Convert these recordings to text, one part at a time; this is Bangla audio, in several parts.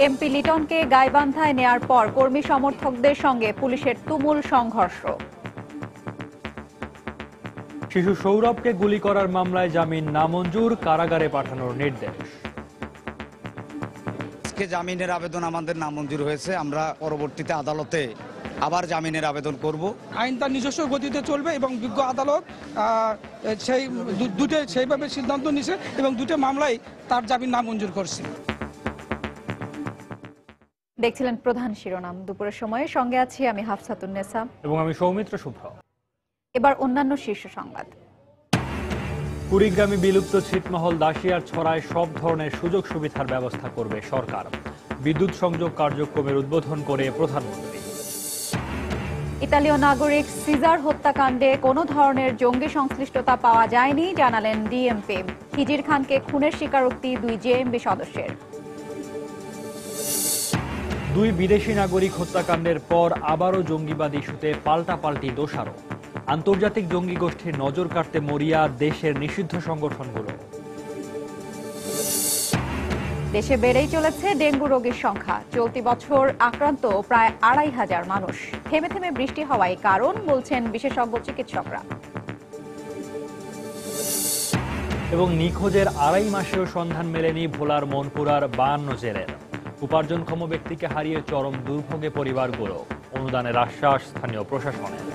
এমপি লিটনকে গাইবান্ধায় নেয়ার পর কর্মী সমর্থকদের সঙ্গে পুলিশের তুমুল সংঘর্ষ। শিশু সৌরভকে গুলি করার মামলায় জামিন নামঞ্জুর, কারাগারে পাঠানোর নির্দেশ। জামিনের আবেদন আমাদের নামঞ্জুর হয়েছে, আমরা পরবর্তীতে আদালতে আবার জামিনের আবেদন করব। আইন তার নিজস্ব গতিতে চলবে এবং বিজ্ঞ আদালত সেইভাবে সিদ্ধান্ত নিছে এবং দুটো মামলায় তার জামিন নামঞ্জুর করছে। দেখছিলেন প্রধান শিরোনাম। দুপুরের সময়ে সঙ্গে আছি আমি হাফসাতুন্নেসা এবং আমি সৌমিত্র শুভ্র। এবার অন্যান্য শীর্ষ সংবাদ। কুড়িগ্রামে বিলুপ্ত ছিটমহল দাসিয়ার ছড়ায় সব ধরনের সুযোগ সুবিধার ব্যবস্থা করবে সরকার। বিদ্যুৎ সংযোগ কার্যক্রমের উদ্বোধন করে প্রধানমন্ত্রী। ইতালীয় নাগরিক সিজার হত্যাকাণ্ডে কোনো ধরনের জঙ্গি সংশ্লিষ্টতা পাওয়া যায়নি জানালেন ডিএমপি। খিজির খানকে খুনের স্বীকারোক্তি দুই জেএমবি সদস্যের। দুই বিদেশি নাগরিক হত্যাকাণ্ডের পর আবারও জঙ্গিবাদ ইস্যুতে পাল্টাপাল্টি দোষারোপ। আন্তর্জাতিক জঙ্গি গোষ্ঠীর নজর কাটতে মরিয়া দেশের নিষিদ্ধ সংগঠনগুলো। দেশে বেড়েই চলেছে ডেঙ্গু রোগীর সংখ্যা। চলতি বছর আক্রান্ত প্রায় ২৫০০ মানুষ। থেমে থেমে বৃষ্টি হওয়ায় কারণ বলছেন বিশেষজ্ঞ চিকিৎসকরা। এবং নিখোঁজের ২.৫ মাসেও সন্ধান মেলেনি ভোলার মনপুরার ৫২ জেলের। উপার্জনক্ষম ব্যক্তিকে হারিয়ে চরম দুর্ভোগে পরিবারগুলো। অনুদানের আশ্বাস স্থানীয় প্রশাসনের।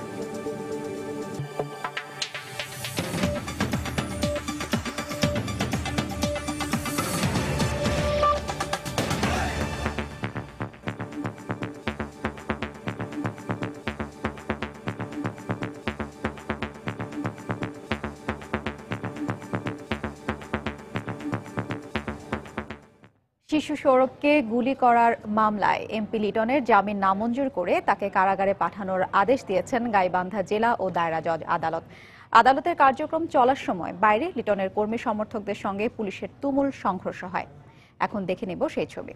শিশু সৌরভকে গুলি করার মামলায় এমপি লিটনের জামিন নামঞ্জুর করে তাকে কারাগারে পাঠানোর আদেশ দিয়েছেন গাইবান্ধা জেলা ও দায়রা জজ আদালত। আদালতের কার্যক্রম চলার সময় বাইরে লিটনের কর্মী সমর্থকদের সঙ্গে পুলিশের তুমুল সংঘর্ষ হয়। এখন দেখে নেব সেই ছবি।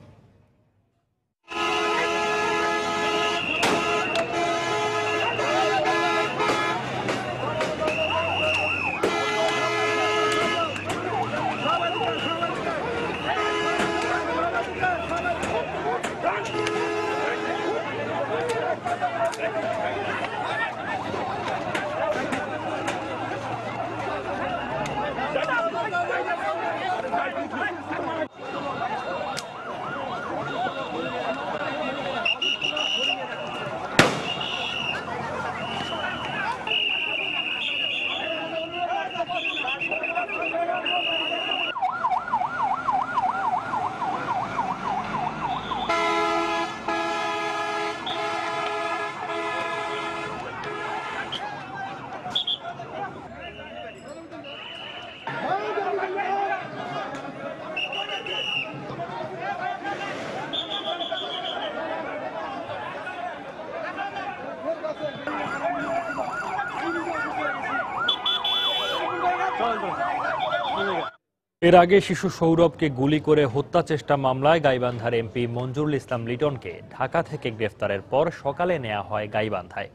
এর আগে শিশু সৌরভকে গুলি করে হত্যা চেষ্টা মামলায় গাইবান্ধার এমপি মঞ্জুরুল ইসলাম লিটনকে ঢাকা থেকে গ্রেফতারের পর সকালে নেওয়া হয় গাইবান্ধায়।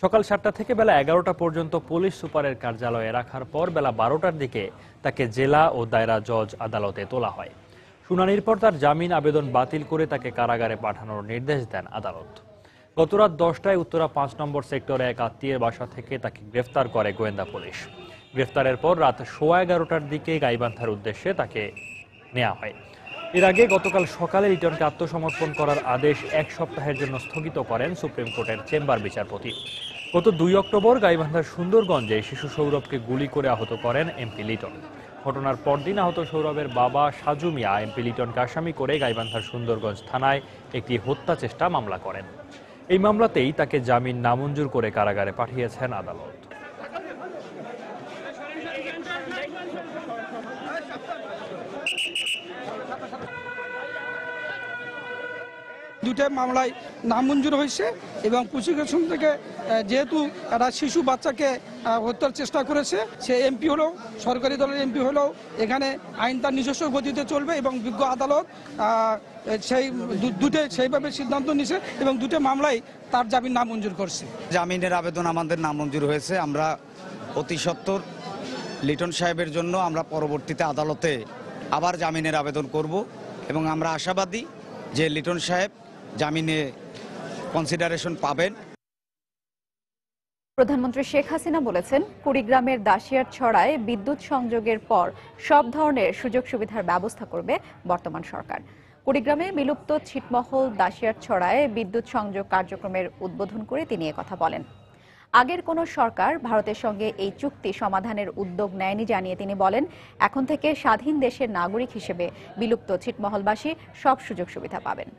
সকাল ৭টা থেকে বেলা ১১টা পর্যন্ত পুলিশ সুপারের কার্যালয়ে রাখার পর বেলা ১২টার দিকে তাকে জেলা ও দায়রা জজ আদালতে তোলা হয়। শুনানির পর তার জামিন আবেদন বাতিল করে তাকে কারাগারে পাঠানোর নির্দেশ দেন আদালত। গতরাত ১০টায় উত্তরা ৫ নম্বর সেক্টরে এক আত্মীয়ের বাসা থেকে তাকে গ্রেফতার করে গোয়েন্দা পুলিশ। গ্রেফতারের পর রাত ১১:১৫টার দিকে গাইবান্ধার উদ্দেশ্যে তাকে নেওয়া হয়। এর আগে গতকাল সকালে লিটনকে আত্মসমর্পণ করার আদেশ ১ সপ্তাহের জন্য স্থগিত করেন সুপ্রিম কোর্টের চেম্বার বিচারপতি। গত ২ অক্টোবর গাইবান্ধার সুন্দরগঞ্জে শিশু সৌরভকে গুলি করে আহত করেন এমপি লিটন। ঘটনার পরদিন আহত সৌরভের বাবা সাজু মিয়া এমপি লিটনকে আসামি করে গাইবান্ধার সুন্দরগঞ্জ থানায় একটি হত্যা চেষ্টা মামলা করেন। এই মামলাতেই তাকে জামিন নামঞ্জুর করে কারাগারে পাঠিয়েছেন আদালত। দুটো মামলায় নামঞ্জুর হয়েছে এবং প্রসিকিউশন থেকে যেহেতু একটা শিশু বাচ্চাকে হত্যার চেষ্টা করেছে, সে এমপি হলেও সরকারি দলের এমপি হলেও এখানে আইন তার নিজস্ব গতিতে চলবে এবং বিজ্ঞ আদালত সেইভাবে সিদ্ধান্ত নিছে এবং দুটো মামলায় তার জামিন নামঞ্জুর করছে। জামিনের আবেদন আমাদের নামঞ্জুর হয়েছে, আমরা অতি সত্বর লিটন সাহেবের জন্য আমরা পরবর্তীতে আদালতে আবার জামিনের আবেদন করব এবং আমরা আশাবাদী যে লিটন সাহেব জামিনে কনসিডারেশন পাবেন। প্রধানমন্ত্রী শেখ হাসিনা বলেছেন, কুড়িগ্রামের দাসিয়ার ছড়ায় বিদ্যুৎ সংযোগের পর সব ধরনের সুযোগ সুবিধার ব্যবস্থা করবে বর্তমান সরকার। কুড়িগ্রামে বিলুপ্ত ছিটমহল দাসিয়ার ছড়ায় বিদ্যুৎ সংযোগ কার্যক্রমের উদ্বোধন করে তিনি একথা বলেন। আগের কোনো সরকার ভারতের সঙ্গে এই চুক্তি সমাধানের উদ্যোগ নেয়নি জানিয়ে তিনি বলেন, এখন থেকে স্বাধীন দেশের নাগরিক হিসেবে বিলুপ্ত ছিটমহলবাসী সব সুযোগ সুবিধা পাবেন।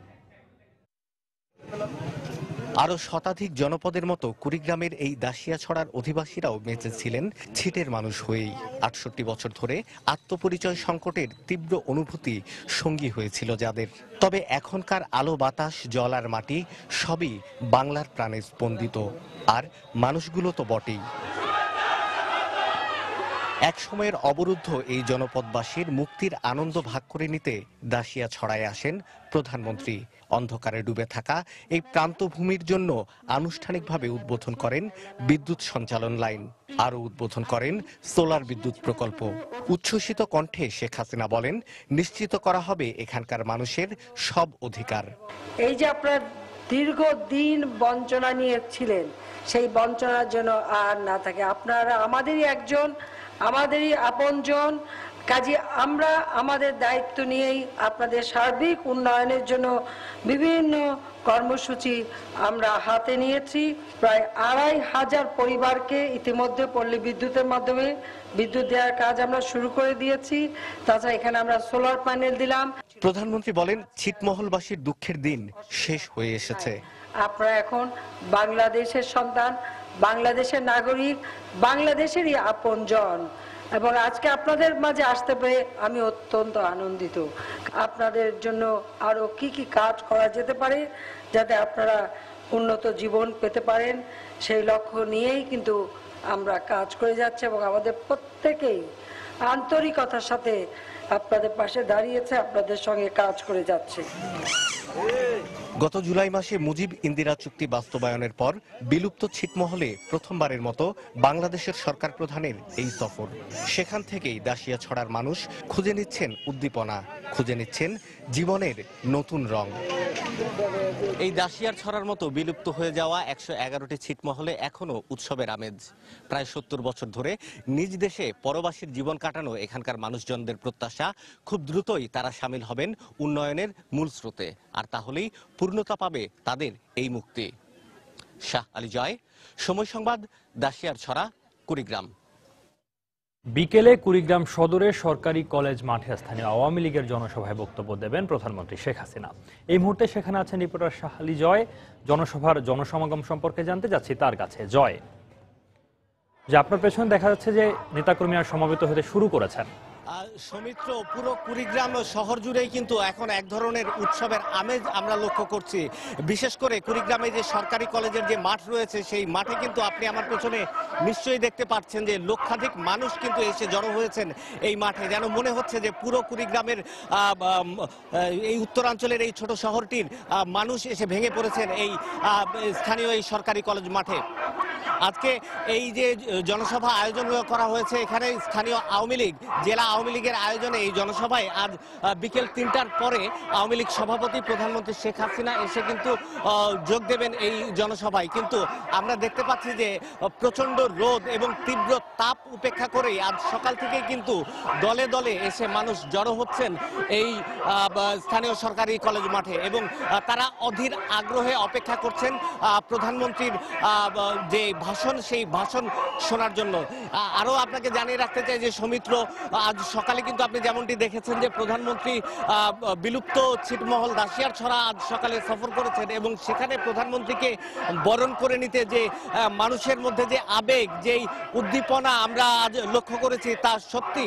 আরো শতাধিক জনপদের মতো কুড়িগ্রামের এই দাসিয়াছড়ার অধিবাসীরাও বেঁচে ছিলেন ছিটের মানুষ হয়েই। ৬৮ বছর ধরে আত্মপরিচয় সংকটের তীব্র অনুভূতি সঙ্গী হয়েছিল যাদের। তবে এখনকার আলো বাতাস জল আর মাটি সবই বাংলার প্রাণে স্পন্দিত, আর মানুষগুলো তো বটেই। এক সময়ের অবরুদ্ধ এই জনপদবাসীর মুক্তির আনন্দ ভাগ করে নিতে দাসিয়াছড়ায় আসেন প্রধানমন্ত্রী। অন্ধকারে ডুবে থাকা এই প্রান্তভূমির জন্য আনুষ্ঠানিকভাবে উদ্বোধন করেন বিদ্যুৎ সঞ্চালন লাইন, আরও উদ্বোধন করেন সোলার বিদ্যুৎ প্রকল্প। উচ্ছ্বসিত কণ্ঠে শেখ হাসিনা বলেন, নিশ্চিত করা হবে এখানকার মানুষের সব অধিকার। এই যে আপনার দীর্ঘদিন বঞ্চনা নিয়েছিলেন, সেই বঞ্চনার জন্য আর না থাকে। আপনারা আমাদেরই একজন, আমাদেরই আপনজন। কাজে আমরা আমাদের দায়িত্ব নিয়েই আপনাদের সার্বিক উন্নয়নের জন্য বিভিন্ন কর্মসূচি আমরা হাতে নিয়েছি। প্রায় ২৫০০ পরিবারকে ইতিমধ্যে পল্লী বিদ্যুতের মাধ্যমে বিদ্যুৎ দেওয়ার কাজ আমরা শুরু করে দিয়েছি। তাছাড়া এখানে আমরা সোলার প্যানেল দিলাম। প্রধানমন্ত্রী বলেন, ছিটমহলবাসীর দুঃখের দিন শেষ হয়ে এসেছে। আপনারা এখন বাংলাদেশের সন্তান, বাংলাদেশের নাগরিক, বাংলাদেশেরই আপনজন, এবং আজকে আপনাদের মাঝে আসতে পেরে আমি অত্যন্ত আনন্দিত। আপনাদের জন্য আরো কি কি কাজ করা যেতে পারে যাতে আপনারা উন্নত জীবন পেতে পারেন, সেই লক্ষ্য নিয়েই কিন্তু আমরা কাজ করে যাচ্ছি, এবং আমাদের প্রত্যেকেই আন্তরিকতার সাথে আপনাদের পাশে দাঁড়িয়েছে, আপনাদের সঙ্গে কাজ করে যাচ্ছে। গত জুলাই মাসে মুজিব ইন্দিরা চুক্তি বাস্তবায়নের পর বিলুপ্ত ছিটমহলে প্রথমবারের মতো বাংলাদেশের সরকার প্রধানের এই সফর। সেখান থেকেই দাসিয়াছড়ার মানুষ খুঁজে নিচ্ছেন উদ্দীপনা, খুঁজে নিচ্ছেন জীবনের নতুন রং। এই দাসিয়ার ছড়ার মতো বিলুপ্ত হয়ে যাওয়া ১১১টি ছিটমহলে এখনো উৎসবের আমেজ। প্রায় ৭০ বছর ধরে নিজ দেশে পরবাসীর জীবন কাটানো এখানকার মানুষজনদের প্রত্যাশা, খুব দ্রুতই তারা সামিল হবেন উন্নয়নের মূল স্রোতে, আর তাহলেই পূর্ণতা পাবে তাদের এই মুক্তি। শাহ আলী জয়, সময় সংবাদ, দাসিয়ার ছড়া, কুড়িগ্রাম। বিকেলে কুড়িগ্রাম সদরে সরকারি কলেজ মাঠে স্থানীয় আওয়ামী লীগের জনসভায় বক্তব্য দেবেন প্রধানমন্ত্রী শেখ হাসিনা। এই মুহূর্তে সেখানে আছেন রিপোর্টার শাহ আলী জয়। জনসভার জনসমাগম সম্পর্কে জানতে যাচ্ছি তার কাছে। জয়, যে আপনার পেছনে দেখা যাচ্ছে যে নেতাকর্মীরা সমবেত হতে শুরু করেছেন। সৌমিত্র, পুরো কুড়িগ্রাম শহর জুড়েই কিন্তু এখন এক ধরনের উৎসবের আমেজ আমরা লক্ষ্য করছি। বিশেষ করে কুড়িগ্রামে যে সরকারি কলেজের যে মাঠ রয়েছে, সেই মাঠে কিন্তু আপনি আমার পেছনে নিশ্চয়ই দেখতে পাচ্ছেন যে লক্ষাধিক মানুষ কিন্তু এসে জড়ো হয়েছেন এই মাঠে। যেন মনে হচ্ছে যে পুরো কুড়িগ্রামের এই উত্তরাঞ্চলের এই ছোট শহরটির মানুষ এসে ভেঙে পড়েছেন এই স্থানীয় এই সরকারি কলেজ মাঠে। আজকে এই যে জনসভা আয়োজন করা হয়েছে, এখানে স্থানীয় আওয়ামী লীগ, জেলা আওয়ামী লীগের আয়োজনে এই জনসভায় আজ বিকেল ৩টার পরে আওয়ামী লীগ সভাপতি প্রধানমন্ত্রী শেখ হাসিনা এসে কিন্তু যোগ দেবেন এই জনসভায়। কিন্তু আমরা দেখতে পাচ্ছি যে প্রচন্ড রোদ এবং তীব্র তাপ উপেক্ষা করে আজ সকাল থেকে কিন্তু দলে দলে এসে মানুষ জড়ো হচ্ছেন এই স্থানীয় সরকারি কলেজ মাঠে, এবং তারা অধীর আগ্রহে অপেক্ষা করছেন প্রধানমন্ত্রীর যে ভাষণ, সেই ভাষণ শোনার জন্য। আরো আপনাকে জানিয়ে রাখতে চাই যে সৌমিত্র, আজ সকালে কিন্তু আপনি যেমনটি দেখেছেন যে প্রধানমন্ত্রী বিলুপ্ত ছিটমহল দাসিয়ার ছড়া আজ সকালে সফর করেছেন, এবং সেখানে প্রধানমন্ত্রীকে বরণ করে নিতে যে মানুষের মধ্যে যে আবেগ, যেই উদ্দীপনা আমরা আজ লক্ষ্য করেছি, তা সত্যি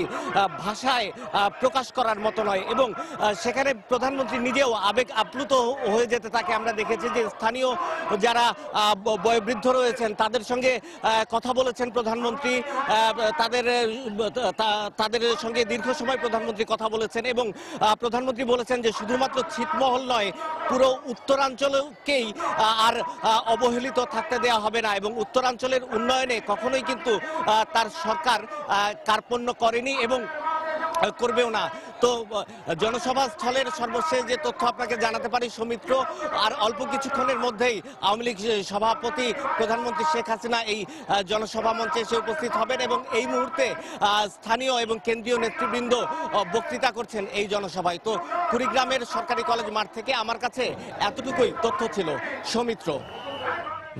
ভাষায় প্রকাশ করার মতো নয়। এবং সেখানে প্রধানমন্ত্রী নিজেও আবেগ আপ্লুত হয়ে যেতে তাকে আমরা দেখেছি। যে স্থানীয় যারা বয়োবৃদ্ধ রয়েছেন তাদের সঙ্গে কথা বলেছেন প্রধানমন্ত্রী, তাদের সঙ্গে দীর্ঘ সময় প্রধানমন্ত্রী কথা বলেছেন, এবং প্রধানমন্ত্রী বলেছেন যে শুধুমাত্র ছিটমহল নয়, পুরো উত্তরাঞ্চলকেই আর অবহেলিত থাকতে দেওয়া হবে না, এবং উত্তরাঞ্চলের উন্নয়নে কখনোই কিন্তু তার সরকার কার্পণ্য করেনি, এবং করবেও না। তো জনসভা স্থলের সর্বশেষ যে তথ্য আপনাকে জানাতে পারি সৌমিত্র, আর অল্প কিছুক্ষণের মধ্যেই আওয়ামী লীগ সভাপতি প্রধানমন্ত্রী শেখ হাসিনা এই জনসভা মঞ্চে এসে উপস্থিত হবেন এবং এই মুহূর্তে স্থানীয় এবং কেন্দ্রীয় নেতৃবৃন্দ বক্তৃতা করছেন এই জনসভায়। তো কুড়িগ্রামের সরকারি কলেজ মাঠ থেকে আমার কাছে এতটুকুই তথ্য ছিল সৌমিত্র।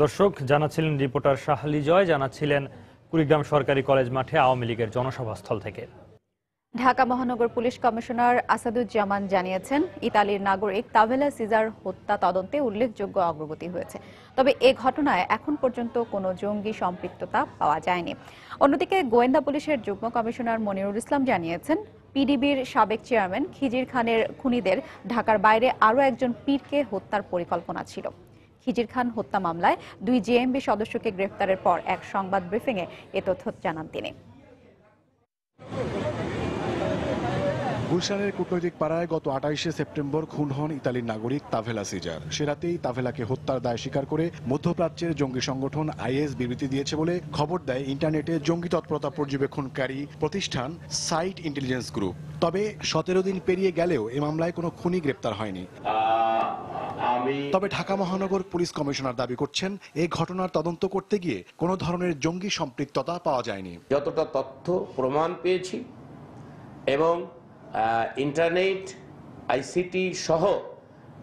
দর্শক, জানাচ্ছিলেন রিপোর্টার শাহলি জয়, জানাচ্ছিলেন কুড়িগ্রাম সরকারি কলেজ মাঠে আওয়ামী লীগের জনসভাস্থল থেকে। ঢাকা মহানগর পুলিশ কমিশনার আসাদুজ্জামান জানিয়েছেন, ইতালির নাগরিক তাভেলা সিজার হত্যা তদন্তে উল্লেখযোগ্য অগ্রগতি হয়েছে, তবে এ ঘটনায় এখন পর্যন্ত কোনো জঙ্গি সম্পৃক্ততা পাওয়া যায়নি। অন্যদিকে গোয়েন্দা পুলিশের যুগ্ম কমিশনার মনিরুল ইসলাম জানিয়েছেন, পিডিবির সাবেক চেয়ারম্যান খিজির খানের খুনিদের ঢাকার বাইরে আরও একজন পীরকে হত্যার পরিকল্পনা ছিল। খিজির খান হত্যা মামলায় 2 জেএমবি সদস্যকে গ্রেফতারের পর এক সংবাদ ব্রিফিংয়ে এ তথ্য জানান তিনি। গুলশানের কূটনৈতিক পাড়ায় গত 28শে সেপ্টেম্বর খুন হন ইতালির নাগরিক তাভেলা সিজার। সে রাতেই তাভেলাকে হত্যার দায় স্বীকার করে মধ্যপ্রাচ্যের জঙ্গি সংগঠন আইএস বিবৃতি দিয়েছে বলে খবর দেয় ইন্টারনেটে জঙ্গি তৎপরতা পর্যবেক্ষণকারী প্রতিষ্ঠান সাইট ইন্টেলিজেন্স গ্রুপ। তবে 17 দিন পেরিয়ে গেলেও এ মামলায় কোনো খুনি গ্রেপ্তার হয়নি। তবে ঢাকা মহানগর পুলিশ কমিশনার দাবি করছেন, এই ঘটনার তদন্ত করতে গিয়ে কোনো ধরনের জঙ্গি সম্পৃক্ততা পাওয়া যায়নি। যতটা তথ্য প্রমাণ পেয়েছি এবং ইন্টারনেট আইসিটি সহ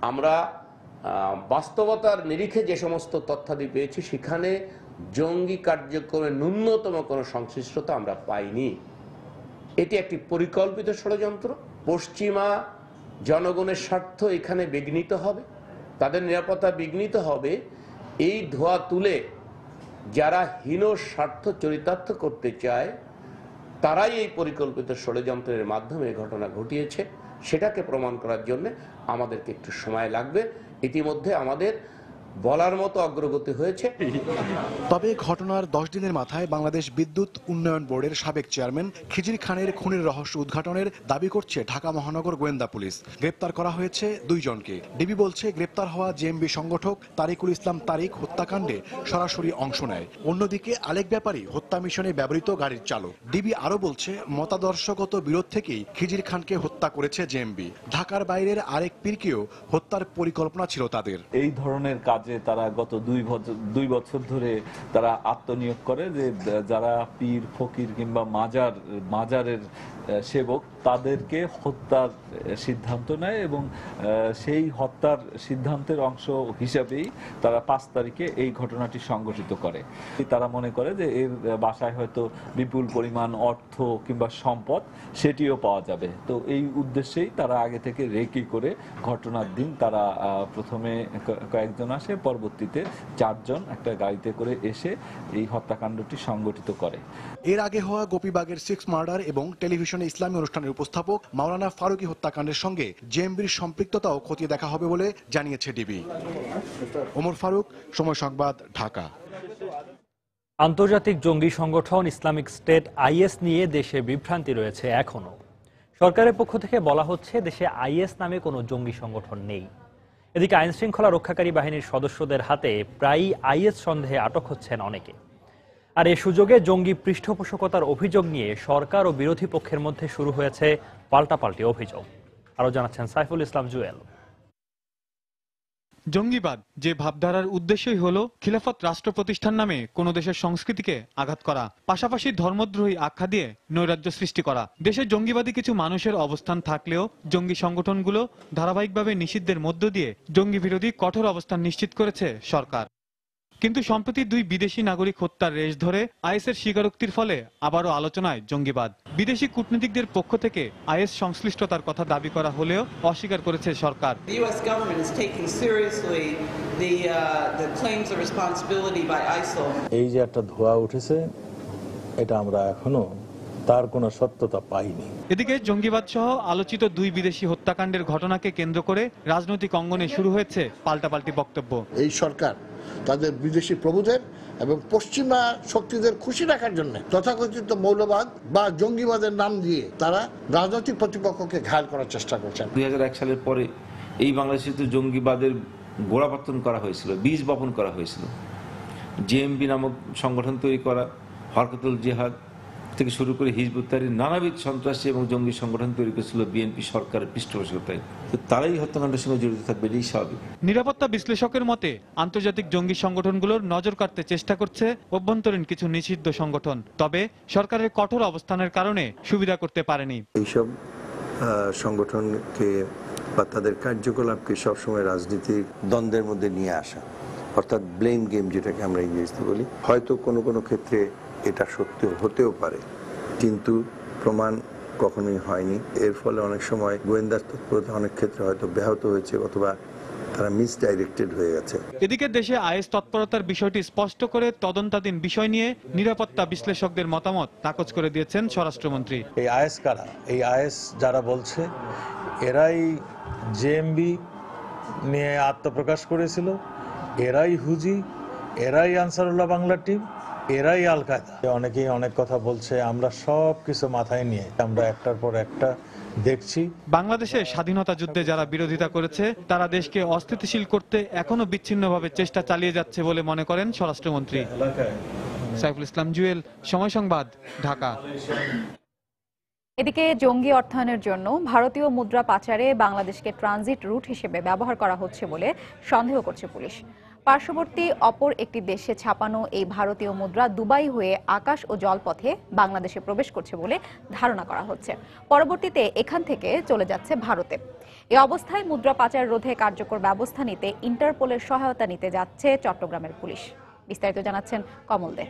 আমরা বাস্তবতার নিরিখে যে সমস্ত তথ্যাদি পেয়েছি সেখানে জঙ্গি কার্যক্রমে ন্যূনতম কোনো সংশ্লিষ্টতা আমরা পাইনি। এটি একটি পরিকল্পিত ষড়যন্ত্র। পশ্চিমা জনগণের স্বার্থ এখানে বিঘ্নিত হবে, তাদের নিরাপত্তা বিঘ্নিত হবে। এই ধোঁয়া তুলে যারা হীন স্বার্থ চরিতার্থ করতে চায় তারাই এই পরিকল্পিত ষড়যন্ত্রের মাধ্যমে ঘটনা ঘটিয়েছে। সেটাকে প্রমাণ করার জন্য আমাদেরকে একটু সময় লাগবে। ইতিমধ্যে আমাদের বলার মতো অগ্রগতি হয়েছে। তবে ঘটনার 10 দিনের মাথায় বাংলাদেশ বিদ্যুৎ উন্নয়ন বোর্ডের সাবেক চেয়ারম্যান খিজির খানের খুনের রহস্য উদ্ঘাটনের দাবি করছে ঢাকা মহানগর গোয়েন্দা পুলিশ। গ্রেপ্তার করা হয়েছে 2 জনকে। ডিবি বলছে, গ্রেপ্তার হওয়া জেএমবি সংগঠক তারিকুল ইসলাম তারিক হত্যাকাণ্ডে সরাসরি অংশ নেয়। অন্যদিকে আলেক ব্যাপারী হত্যা মিশনে ব্যবহৃত গাড়ির চালক। ডিবি আরো বলছে, মতাদর্শগত বিরোধ থেকেই খিজির খানকে হত্যা করেছে জেএমবি। ঢাকার বাইরের আরেক পীরকেও হত্যার পরিকল্পনা ছিল তাদের। এই ধরনের কাজে তারা গত 2 বছর ধরে তারা আত্মনিয়োগ করে যে যারা পীর ফকির কিংবা মাজারের সেবক তাদেরকে হত্যার সিদ্ধান্ত নেয় এবং সেই হত্যার সিদ্ধান্তের অংশ হিসাবেই তারা 5 তারিখে এই ঘটনাটি সংঘটিত করে। তারা মনে করে যে এর বাসায় হয়তো বিপুল পরিমাণ অর্থ কিংবা সম্পদ সেটিও পাওয়া যাবে। তো এই উদ্দেশ্যেই তারা আগে থেকে রেকি করে ঘটনার দিন তারা প্রথমে কয়েকজন আসে, পরবর্তীতে 4 জন একটা গাড়িতে করে এসে এই হত্যাকাণ্ডটি সংঘটিত করে। এর আগে হওয়া গোপীবাগের 6 মার্ডার এবং টেলিভিশনে ইসলামী অনুষ্ঠানের উপস্থাপক মাওলানা ফারুকী হত্যাকাণ্ডের সঙ্গে জেএমবির সম্পৃক্ততাও খতিয়ে দেখা হবে বলে জানিয়েছে ডিবি। ওমর ফারুক, সময় সংবাদ, ঢাকা। আন্তর্জাতিক জঙ্গি সংগঠন ইসলামিক স্টেট আইএস নিয়ে দেশে বিভ্রান্তি রয়েছে এখনো। সরকারের পক্ষ থেকে বলা হচ্ছে দেশে আইএস নামে কোনো জঙ্গি সংগঠন নেই। এদিকে আইন শৃঙ্খলা রক্ষাকারী বাহিনীর সদস্যদের হাতে প্রায়ই আইএস সন্দেহে আটক হচ্ছেন অনেকে। আর এ সুযোগে জঙ্গি পৃষ্ঠপোষকতার অভিযোগ নিয়ে সরকার ও বিরোধী পক্ষের মধ্যে শুরু হয়েছে পাল্টাপাল্টি অভিযোগ। আরো জানাচ্ছেন সাইফুল ইসলাম জুয়েল। জঙ্গিবাদ যে ভাবধারার উদ্দেশ্যই হলো খিলাফত রাষ্ট্র প্রতিষ্ঠান নামে কোন দেশের সংস্কৃতিকে আঘাত করা, পাশাপাশি ধর্মদ্রোহী আখ্যা দিয়ে নৈরাজ্য সৃষ্টি করা। দেশে জঙ্গিবাদী কিছু মানুষের অবস্থান থাকলেও জঙ্গি সংগঠনগুলো ধারাবাহিকভাবে নিষিদ্ধের মধ্য দিয়ে জঙ্গি বিরোধী কঠোর অবস্থান নিশ্চিত করেছে সরকার। কিন্তু সম্প্রতি 2 বিদেশি নাগরিক হত্যার রেশ ধরে আইএসের স্বীকারোক্তির ফলে আবারও আলোচনায় জঙ্গিবাদ। বিদেশি কূটনীতিকদের পক্ষ থেকে আইএস সংশ্লিষ্টতার কথা দাবি করা হলেও অস্বীকার করেছে সরকার। এই যে একটা ধোঁয়া উঠেছে, এটা আমরা এখনো তার কোনো সত্যতা পাইনি। এদিকে জঙ্গিবাদ সহ আলোচিত 2 বিদেশি হত্যাকাণ্ডের ঘটনাকে কেন্দ্র করে রাজনৈতিক অঙ্গনে শুরু হয়েছে পাল্টাপাল্টি বক্তব্য। এই সরকার তাদের বিদেশি প্রভুদের এবং পশ্চিমা শক্তিদের খুশি রাখার জন্য তথাকথিত মৌলবাদ বা জঙ্গিবাদের নাম দিয়ে তারা রাজনৈতিক প্রতিপক্ষকে ঘায়াল করার চেষ্টা করছেন। 2001 সালের পরে এই বাংলাদেশে তো জঙ্গিবাদের গোড়াপত্তন করা হয়েছিল, বীজ বপন করা হয়েছিল। জেএমবি নামক সংগঠন তৈরি করা, হরকতুল জিহাদ, থেকে শুরু করে হিজবুত তাহরির নানাবিধ সন্ত্রাসী এবং জঙ্গি সংগঠন তৈরি করেছিল বিএনপি সরকারের পৃষ্ঠপোষকতায়। তো তারাই হত্যাকাণ্ডের সঙ্গে জড়িত থাকবে, এটাই স্বাভাবিক। নিরাপত্তা বিশ্লেষকের মতে আন্তর্জাতিক জঙ্গি সংগঠনগুলোর নজর কাটতে চেষ্টা করছে অভ্যন্তরীণ কিছু নিষিদ্ধ সংগঠন, তবে সরকারের কঠোর অবস্থানের কারণে সুবিধা করতে পারেনি। এইসব সংগঠনকে বা তাদের কার্যকলাপকে সবসময় রাজনীতির দ্বন্দ্বের মধ্যে নিয়ে আসা, অর্থাৎ ব্লেম গেম যেটাকে আমরা ইংরেজিতে বলি। হয়তো কোনো কোনো ক্ষেত্রে এটা সত্য হতেও পারে, কিন্তু প্রমাণ কখনোই হয়নি। এর ফলে অনেক সময় গোয়েন্দা তৎপরতা অনেক ক্ষেত্রে হয়তো ব্যাহত হয়েছে অথবা তারা মিসডাইরেক্টেড হয়ে গেছে। এদিকে দেশে আইএস তৎপরতার বিষয়টি স্পষ্ট করে তদন্তাধীন বিষয় নিয়ে নিরাপত্তা বিশ্লেষকদের মতামত নাকচ করে দিয়েছেন স্বরাষ্ট্রমন্ত্রী। এই আইএস কারা? এই আইএস যারা বলছে এরাই জেএমবি নিয়ে আত্মপ্রকাশ করেছিল, এরাই হুজি, এরাই আনসারুল্লাহ বাংলা টিম, এরাই আল কায়দা। অনেকেই অনেক কথা বলছে, আমরা সব কিছু মাথায় নিয়ে আমরা একটার পর একটা দেখছি। বাংলাদেশে স্বাধীনতা যুদ্ধে যারা বিরোধিতা করেছে তারা দেশকে অস্থিতিশীল করতে এখনো বিচ্ছিন্নভাবে চেষ্টা চালিয়ে যাচ্ছে বলে মনে করেন স্বরাষ্ট্রমন্ত্রী। সাইফুল ইসলাম জুয়েল, সময় সংবাদ, ঢাকা। এদিকে জঙ্গি অর্থায়নের জন্য ভারতীয় মুদ্রা পাচারে বাংলাদেশকে ট্রানজিট রুট হিসেবে ব্যবহার করা হচ্ছে বলে সন্দেহ করছে পুলিশ। পার্শ্ববর্তী অপর একটি দেশে ছাপানো এই ভারতীয় মুদ্রা দুবাই হয়ে আকাশ ও জলপথে বাংলাদেশে প্রবেশ করছে বলে ধারণা করা হচ্ছে। পরবর্তীতে এখান থেকে চলে যাচ্ছে ভারতে। এই অবস্থায় মুদ্রা পাচার রোধে কার্যকর ব্যবস্থা নিতে ইন্টারপোলের সহায়তা নিতে যাচ্ছে চট্টগ্রামের পুলিশ। বিস্তারিত জানাচ্ছেন কমল দে।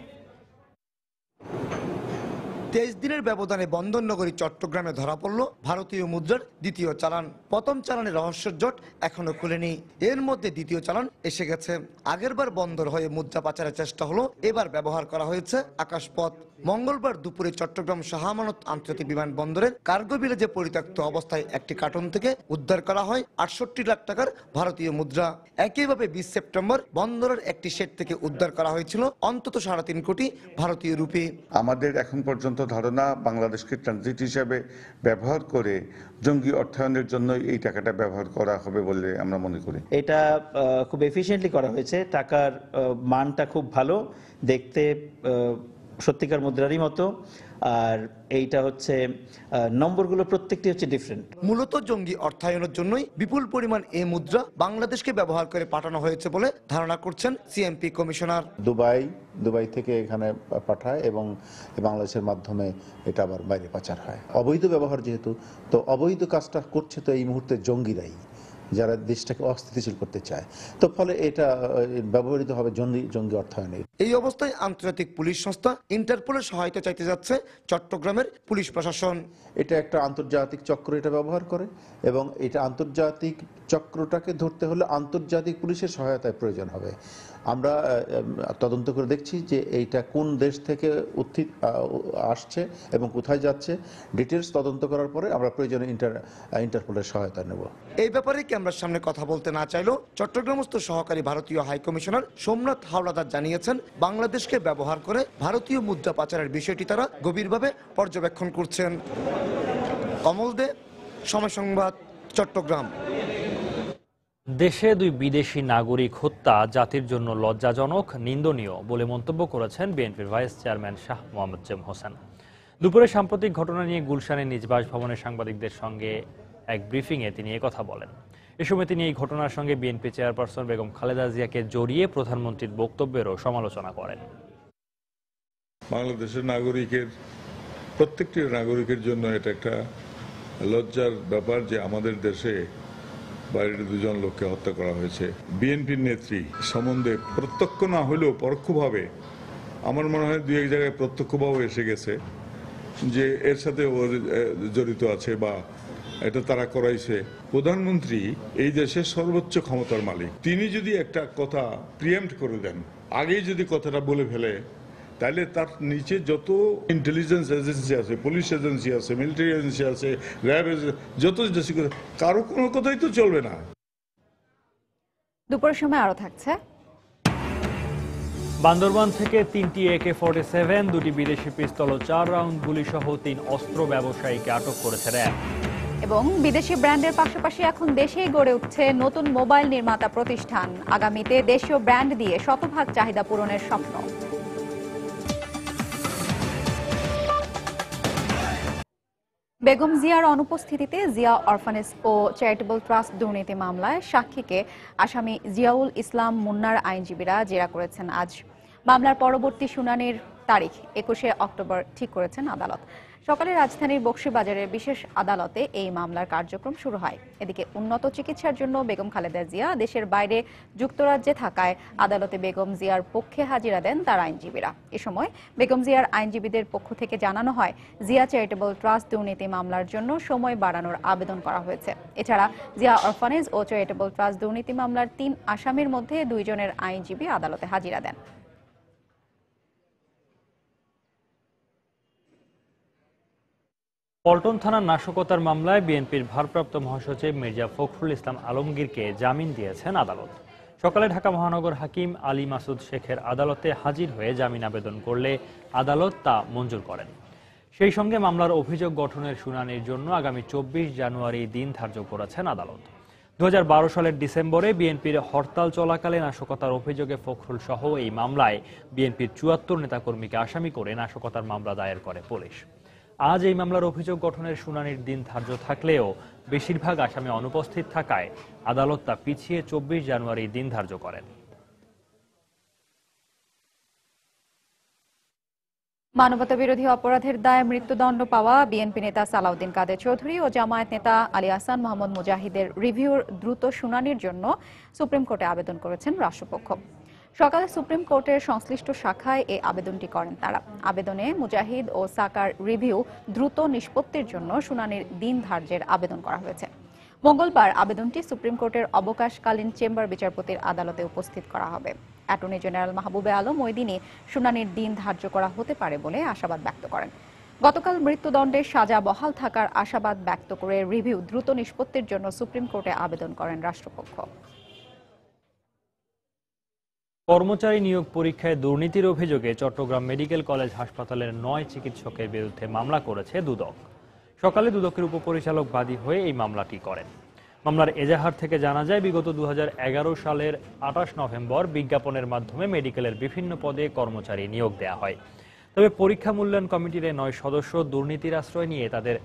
23 দিনের ব্যবধানে বন্দরনগরী চট্টগ্রামে ধরা পড়ল ভারতীয় মুদ্রার দ্বিতীয় চালান। প্রথম চালানের রহস্যের জট এখনো খুলেনি। এর মধ্যে দ্বিতীয় চালান এসে গেছে। আগেরবার বন্দর হয়ে মুদ্রা পাচারের চেষ্টা হলো, এবার ব্যবহার করা হয়েছে আকাশপথ। মঙ্গলবার দুপুরে চট্টগ্রাম শাহ আমানত আন্তর্জাতিক বিমানবন্দরের কার্গো ভিলেজে পরিত্যক্ত অবস্থায় একটি কার্টন থেকে উদ্ধার করা হয় 68 লাখ টাকার ভারতীয় মুদ্রা। একইভাবে 20 সেপ্টেম্বর বন্দরের একটি শেড থেকে উদ্ধার করা হয়েছিল অন্তত 3.5 কোটি ভারতীয় রুপি। আমাদের এখন পর্যন্ত ধারণা বাংলাদেশকে ট্রানজিট হিসেবে ব্যবহার করে জঙ্গি অর্থায়নের জন্য এই টাকাটা ব্যবহার করা হবে বলে আমরা মনে করি। এটা খুব এফিশিয়েন্টলি করা হয়েছে। টাকার মানটা খুব ভালো, দেখতে সত্যিকার মুদ্রারই মতো। আর এইটা হচ্ছে নম্বরগুলো প্রত্যেকটি হচ্ছে ডিফারেন্ট। মূলত জঙ্গি অর্থায়নের জন্যই বিপুল পরিমাণ এই মুদ্রা বাংলাদেশকে ব্যবহার করে পাঠানো হয়েছে বলে ধারণা করছেন সিএমপি কমিশনার। দুবাই থেকে এখানে পাঠায় এবং বাংলাদেশের মাধ্যমে এটা আবার বাইরে পাচার হয়। অবৈধ ব্যবহার যেহেতু, তো অবৈধ কাজটা করছে তো এই মুহূর্তে জঙ্গিরাই, যারা দেশটাকে অস্থিতিশীল করতে চায়। তো ফলে এটা ব্যবহৃত হবে জঙ্গি অর্থায়নে। এই অবস্থায় আন্তর্জাতিক পুলিশ সংস্থা ইন্টারপোলের সহায়তা চাইতে যাচ্ছে চট্টগ্রামের পুলিশ প্রশাসন। এটা একটা আন্তর্জাতিক চক্র এটা ব্যবহার করে এবং এটা আন্তর্জাতিক চক্রটাকে ধরতে হলে আন্তর্জাতিক পুলিশের সহায়তায় প্রয়োজন হবে। আমরা তদন্ত করে দেখছি যে এইটা কোন দেশ থেকে আসছে এবং কোথায় যাচ্ছে। ডিটেলস তদন্ত করার পরে আমরা প্রয়োজনে ইন্টারপোলের সহায়তা নেব। এই ব্যাপারে ক্যামেরার সামনে কথা বলতে না চাইলেও চট্টগ্রামস্থ সহকারী ভারতীয় হাই কমিশনার সোমনাথ হাওলাদার জানিয়েছেন, বাংলাদেশকে ব্যবহার করে ভারতীয় মুদ্রা পাচারের বিষয়টি তারা গভীরভাবে পর্যবেক্ষণ করছেন। কমল দে, সময় সংবাদ, চট্টগ্রাম। দেশে 2 বিদেশি নাগরিক হত্যা জাতির জন্য লজ্জাজনক, নিন্দনীয় বলে মন্তব্য করেছেন বিএনপির ভাইস চেয়ারম্যান শাহ মোহাম্মদ জেম হোসেন। দুপুরে সাম্প্রতিক ঘটনা নিয়ে গুলশানের নিজ বাসভবনে সাংবাদিকদের সঙ্গে এক ব্রিফিংয়ে তিনি একথা বলেন। এ সময় তিনি এই ঘটনার সঙ্গে বিএনপি চেয়ারপারসন বেগম খালেদা জিয়াকে জড়িয়ে প্রধানমন্ত্রীর বক্তব্যেরও সমালোচনা করেন। বাংলাদেশের প্রত্যেকটি নাগরিকের জন্য এটা একটা লজ্জার ব্যাপার যে আমাদের দেশে বাইরের 2 জন লোককে হত্যা করা হয়েছে। বিএনপির নেত্রী সম্বন্ধে প্রত্যক্ষ না হলেও পরোক্ষভাবে আমার মনে হয় 2-1 জায়গায় প্রত্যক্ষভাবে এসে গেছে যে এর সাথে ওর জড়িত আছে বা এটা তারা করাইছে। প্রধানমন্ত্রী এই দেশের সর্বোচ্চ ক্ষমতার মালিক। তিনি যদি একটা কথা প্রিএম্প্ট করে দেন, আগেই যদি কথাটা বলে ফেলে, তাহলে তার নিচে যত ইন্টেলিজেন্স এজেন্সি আছে, পুলিশ এজেন্সি আছে, মিলিটারি এজেন্সি আছে, র্যাব যত কারো কোনো কথাই তো চলবে না। দুপুরের সময় আরো থাকছে। বান্দরবান থেকে 3টি AK-47, 2টি বিদেশি পিস্তল ও 4 রাউন্ড গুলি সহ 3 অস্ত্র ব্যবসায়ীকে আটক করেছে র্যাব। এবং বিদেশি ব্র্যান্ডের পাশাপাশি এখন দেশেই গড়ে উঠছে নতুন মোবাইল নির্মাতা প্রতিষ্ঠান। আগামীতে দেশীয় ব্র্যান্ড দিয়ে শতভাগ চাহিদা পূরণের স্বপ্ন। বেগম জিয়ার অনুপস্থিতিতে জিয়া অরফানেজ ও চ্যারিটেবল ট্রাস্ট দুর্নীতি মামলায় সাক্ষীকে আসামি জিয়াউল ইসলাম মুন্নার আইনজীবীরা জেরা করেছেন আজ। মামলার পরবর্তী শুনানির তারিখ 21শে অক্টোবর ঠিক করেছেন আদালত। সকালে রাজধানীর বকশীবাজারের বিশেষ আদালতে এই মামলার কার্যক্রম শুরু হয়। এদিকে উন্নত চিকিৎসার জন্য বেগম খালেদা জিয়া দেশের বাইরে যুক্তরাজ্যে থাকায় আদালতে বেগম জিয়ার পক্ষে হাজিরা দেন তার আইনজীবীরা। এ সময় বেগম জিয়ার আইনজীবীদের পক্ষ থেকে জানানো হয়, জিয়া চ্যারিটেবল ট্রাস্ট দুর্নীতি মামলার জন্য সময় বাড়ানোর আবেদন করা হয়েছে। এছাড়া জিয়া অরফানেজ ও চ্যারিটেবল ট্রাস্ট দুর্নীতি মামলার 3 আসামির মধ্যে 2 জনের আইনজীবী আদালতে হাজিরা দেন। পল্টন থানার নাশকতার মামলায় বিএনপির ভারপ্রাপ্ত মহাসচিব মির্জা ফখরুল ইসলাম আলমগীরকে জামিন দিয়েছেন আদালত। সকালে ঢাকা মহানগর হাকিম আলী মাসুদ শেখের আদালতে হাজির হয়ে জামিন আবেদন করলে আদালত তা মঞ্জুর করেন। সেই সঙ্গে মামলার অভিযোগ গঠনের শুনানির জন্য আগামী 24 জানুয়ারি দিন ধার্য করেছেন আদালত। 2012 সালের ডিসেম্বরে বিএনপির হরতাল চলাকালে নাশকতার অভিযোগে ফখরুল সহ এই মামলায় বিএনপির 74 নেতাকর্মীকে আসামি করে নাশকতার মামলা দায়ের করে পুলিশ। আজ এই মামলার অভিযোগ গঠনের শুনানির দিন ধার্য থাকলেও বেশিরভাগ আসামি অনুপস্থিত থাকায় আদালত তা পিছিয়ে 24 জানুয়ারি দিন ধার্য করেন। মানবতাবিরোধী অপরাধের দায়ে মৃত্যুদণ্ড পাওয়া বিএনপি নেতা সালাউদ্দিন কাদের চৌধুরী ও জামায়াত নেতা আলী আহসান মোহাম্মদ মুজাহিদের রিভিউর দ্রুত শুনানির জন্য সুপ্রিম কোর্টে আবেদন করেছেন রাষ্ট্রপক্ষ। সকালে সুপ্রিম কোর্টের সংশ্লিষ্ট শাখায় এই আবেদনটি করেন তারা। আবেদনে মুজাহিদ ও সাকার রিভিউ দ্রুত নিষ্পত্তির জন্য শুনানির দিন ধার্যের আবেদন করা হয়েছে। মঙ্গলবার আবেদনটি সুপ্রিম কোর্টের অবকাশকালীন চেম্বার বিচারপতির আদালতে উপস্থিত করা হবে। অ্যাটর্নি জেনারেল মাহবুবে আলম ওই দিনই শুনানির দিন ধার্য করা হতে পারে বলে আশাবাদ ব্যক্ত করেন। গতকাল মৃত্যুদণ্ডের সাজা বহাল থাকার আশাবাদ ব্যক্ত করে রিভিউ দ্রুত নিষ্পত্তির জন্য সুপ্রিম কোর্টে আবেদন করেন রাষ্ট্রপক্ষ। কর্মচারী নিয়োগ পরীক্ষায় দুর্নীতির অভিযোগে চট্টগ্রাম মেডিকেল কলেজ হাসপাতালের 9 চিকিৎসকের বিরুদ্ধে মামলা করেছে দুদক। সকালে দুদকের উপপরিচালক বাদী হয়ে এই মামলাটি করেন। মামলার এজাহার থেকে জানা যায়, বিগত 2011 সালের 28 নভেম্বর বিজ্ঞাপনের মাধ্যমে মেডিকেলের বিভিন্ন পদে কর্মচারী নিয়োগ দেওয়া হয়। তবে পরীক্ষা মূল্যায়ন কমিটির 9 সদস্য দুর্নীতির আশ্রয় নিয়ে তাদের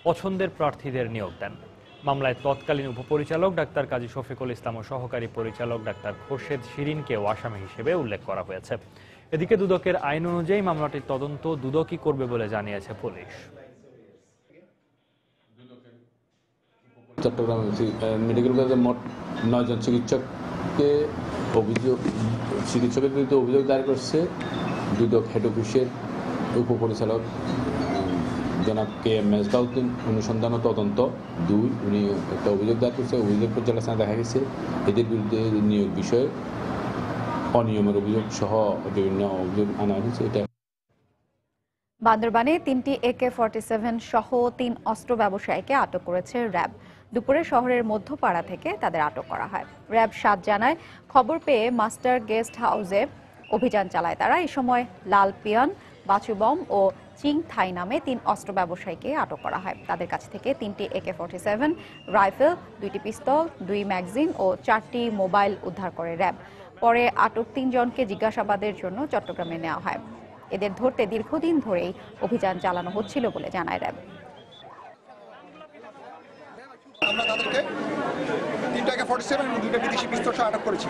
পছন্দের প্রার্থীদের নিয়োগ দেন। মামলায় তৎকালীন উপপরিচালক ডাক্তার কাজী শফিকুল ইসলাম ও সহকারী পরিচালক ডাক্তার খোরশেদ শিরিনকেও আসামি হিসেবে উল্লেখ করা হয়েছে। এদিকে দুদকের আইন অনুযায়ী মামলাটির তদন্ত দুদকই করবে বলে জানিয়েছে পুলিশ। চট্টগ্রাম মেডিকেল কলেজের মোট 9 জন চিকিৎসকের বিরুদ্ধে অভিযোগ দায়ের করছে দুদক হেড অফিসের উপপরিচালক জনাব কে এম মেজবাউদ্দিন। অনুসন্ধান ও তদন্ত 2 উনি একটা অভিযোগ দায়ের করছে। অভিযোগ পর্যালোচনা দেখা গেছে এদের বিরুদ্ধে নিয়োগ বিষয়ে অনিয়মের অভিযোগ সহ বিভিন্ন অভিযোগ আনা হয়েছে। এটা বান্দরবানে 3টি AK-47 সহ 3 অস্ত্র ব্যবসায়ীকে আটক করেছে র্যাব। দুপুরে শহরের মধ্যপাড়া থেকে তাদের আটক করা হয়। র্যাব 7 জানায়, খবর পেয়ে মাস্টার গেস্ট হাউসে অভিযান চালায় তারা। এই সময় লাল পিয়ন, বাচুবম ও চিং থাই নামে 3 অস্ত্র ব্যবসায়ীকে আটক করা হয়। তাদের কাছ থেকে 3টি AK-47 রাইফেল, 2টি পিস্তল, 2 ম্যাগাজিন ও 4টি মোবাইল উদ্ধার করে র্যাব। পরে আটক 3 জনকে জিজ্ঞাসাবাদের জন্য চট্টগ্রামে নেওয়া হয়। এদের ধরতে দীর্ঘদিন ধরেই অভিযান চালানো হচ্ছিল বলে জানায় র্যাব। আমরা তাদেরকে 3টা AK-47 এবং 2টা বিদেশি পিস্তল সহ আটক করেছি।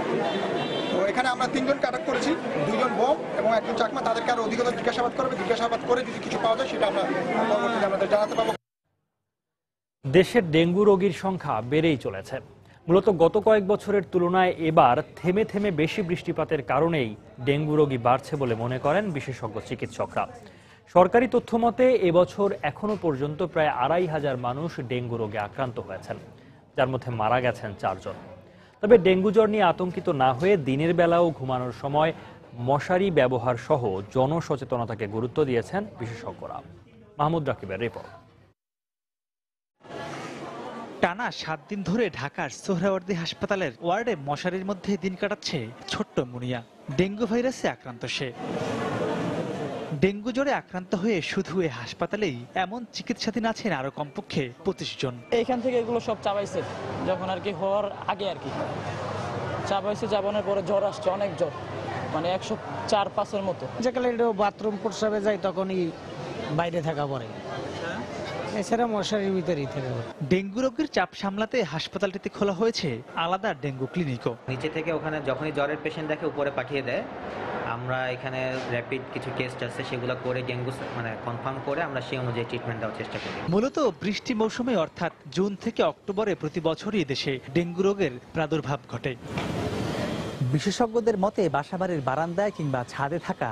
তো এখানে আমরা 3 জনকে আটক করেছি, 2 জন বোম এবং 1 জন চাকমা। তাদেরকে আরো অধিকতর জিজ্ঞাসাবাদ করবে। জিজ্ঞাসাবাদ করে যদি কিছু পাওয়া যায় সেটা আমরা পরবর্তীতে আপনাদের জানাতে পারবো। দেশের ডেঙ্গু রোগীর সংখ্যা বেড়েই চলেছে। মূলত গত কয়েক বছরের তুলনায় এবার থেমে থেমে বেশি বৃষ্টিপাতের কারণেই ডেঙ্গু রোগী বাড়ছে বলে মনে করেন বিশেষজ্ঞ চিকিৎসকরা। সরকারি তথ্য মতে এবছর এখনো পর্যন্ত প্রায় 2500 মানুষ ডেঙ্গু রোগে আক্রান্ত হয়েছেন, যার মধ্যে মারা গেছেন 4 জন। তবে ডেঙ্গু জ্বর নিয়ে আতঙ্কিত না হয়ে দিনের বেলাও ঘুমানোর সময় মশারি ব্যবহার সহ জনসচেতনতাকে গুরুত্ব দিয়েছেন বিশেষজ্ঞরা। মাহমুদ রাকিবের রিপোর্ট। টানা 7 দিন ধরে ঢাকার সোহরাওয়ার্দী হাসপাতালের ওয়ার্ডে মশারির মধ্যে দিন কাটাচ্ছে ছোট্ট মুনিয়া। ডেঙ্গু ভাইরাসে আক্রান্ত সে। ডেঙ্গু জ্বরে আক্রান্ত হয়ে শুধু এই হাসপাতালেই এমন চিকিৎসাধীন আছেন আরো কমপক্ষে 25 জন। এইখান থেকে এগুলো সব চাবাইছে যখন আর কি হওয়ার আগে আর কি চাবাইছে। চাবানোর পরে জ্বর আসছে, অনেক জ্বর, মানে 104-5-এর মতো। যেকালে বাথরুম প্রস্রাবে যায় তখনই বাইরে থাকা পড়ে। এছাড়া মশারির ভিতরেই থাকে। ডেঙ্গু রোগের চাপ সামলাতে হাসপাতালটিতে খোলা হয়েছে আলাদা ডেঙ্গু ক্লিনিকও। নিচে থেকে ওখানে যখনই জ্বরের পেশেন্ট দেখে উপরে পাঠিয়ে দেয়, আমরা এখানে র্যাপিড কিছু টেস্ট আছে সেগুলো করে ডেঙ্গু কনফার্ম করে আমরা সেই অনুযায়ী ট্রিটমেন্ট দেওয়ার চেষ্টা করি। মূলত বৃষ্টি মৌসুমে অর্থাৎ জুন থেকে অক্টোবরে প্রতি বছরই দেশে ডেঙ্গু রোগের প্রাদুর্ভাব ঘটে। বিশেষজ্ঞদের মতে বাসাবাড়ির বারান্দায় কিংবা ছাদে থাকা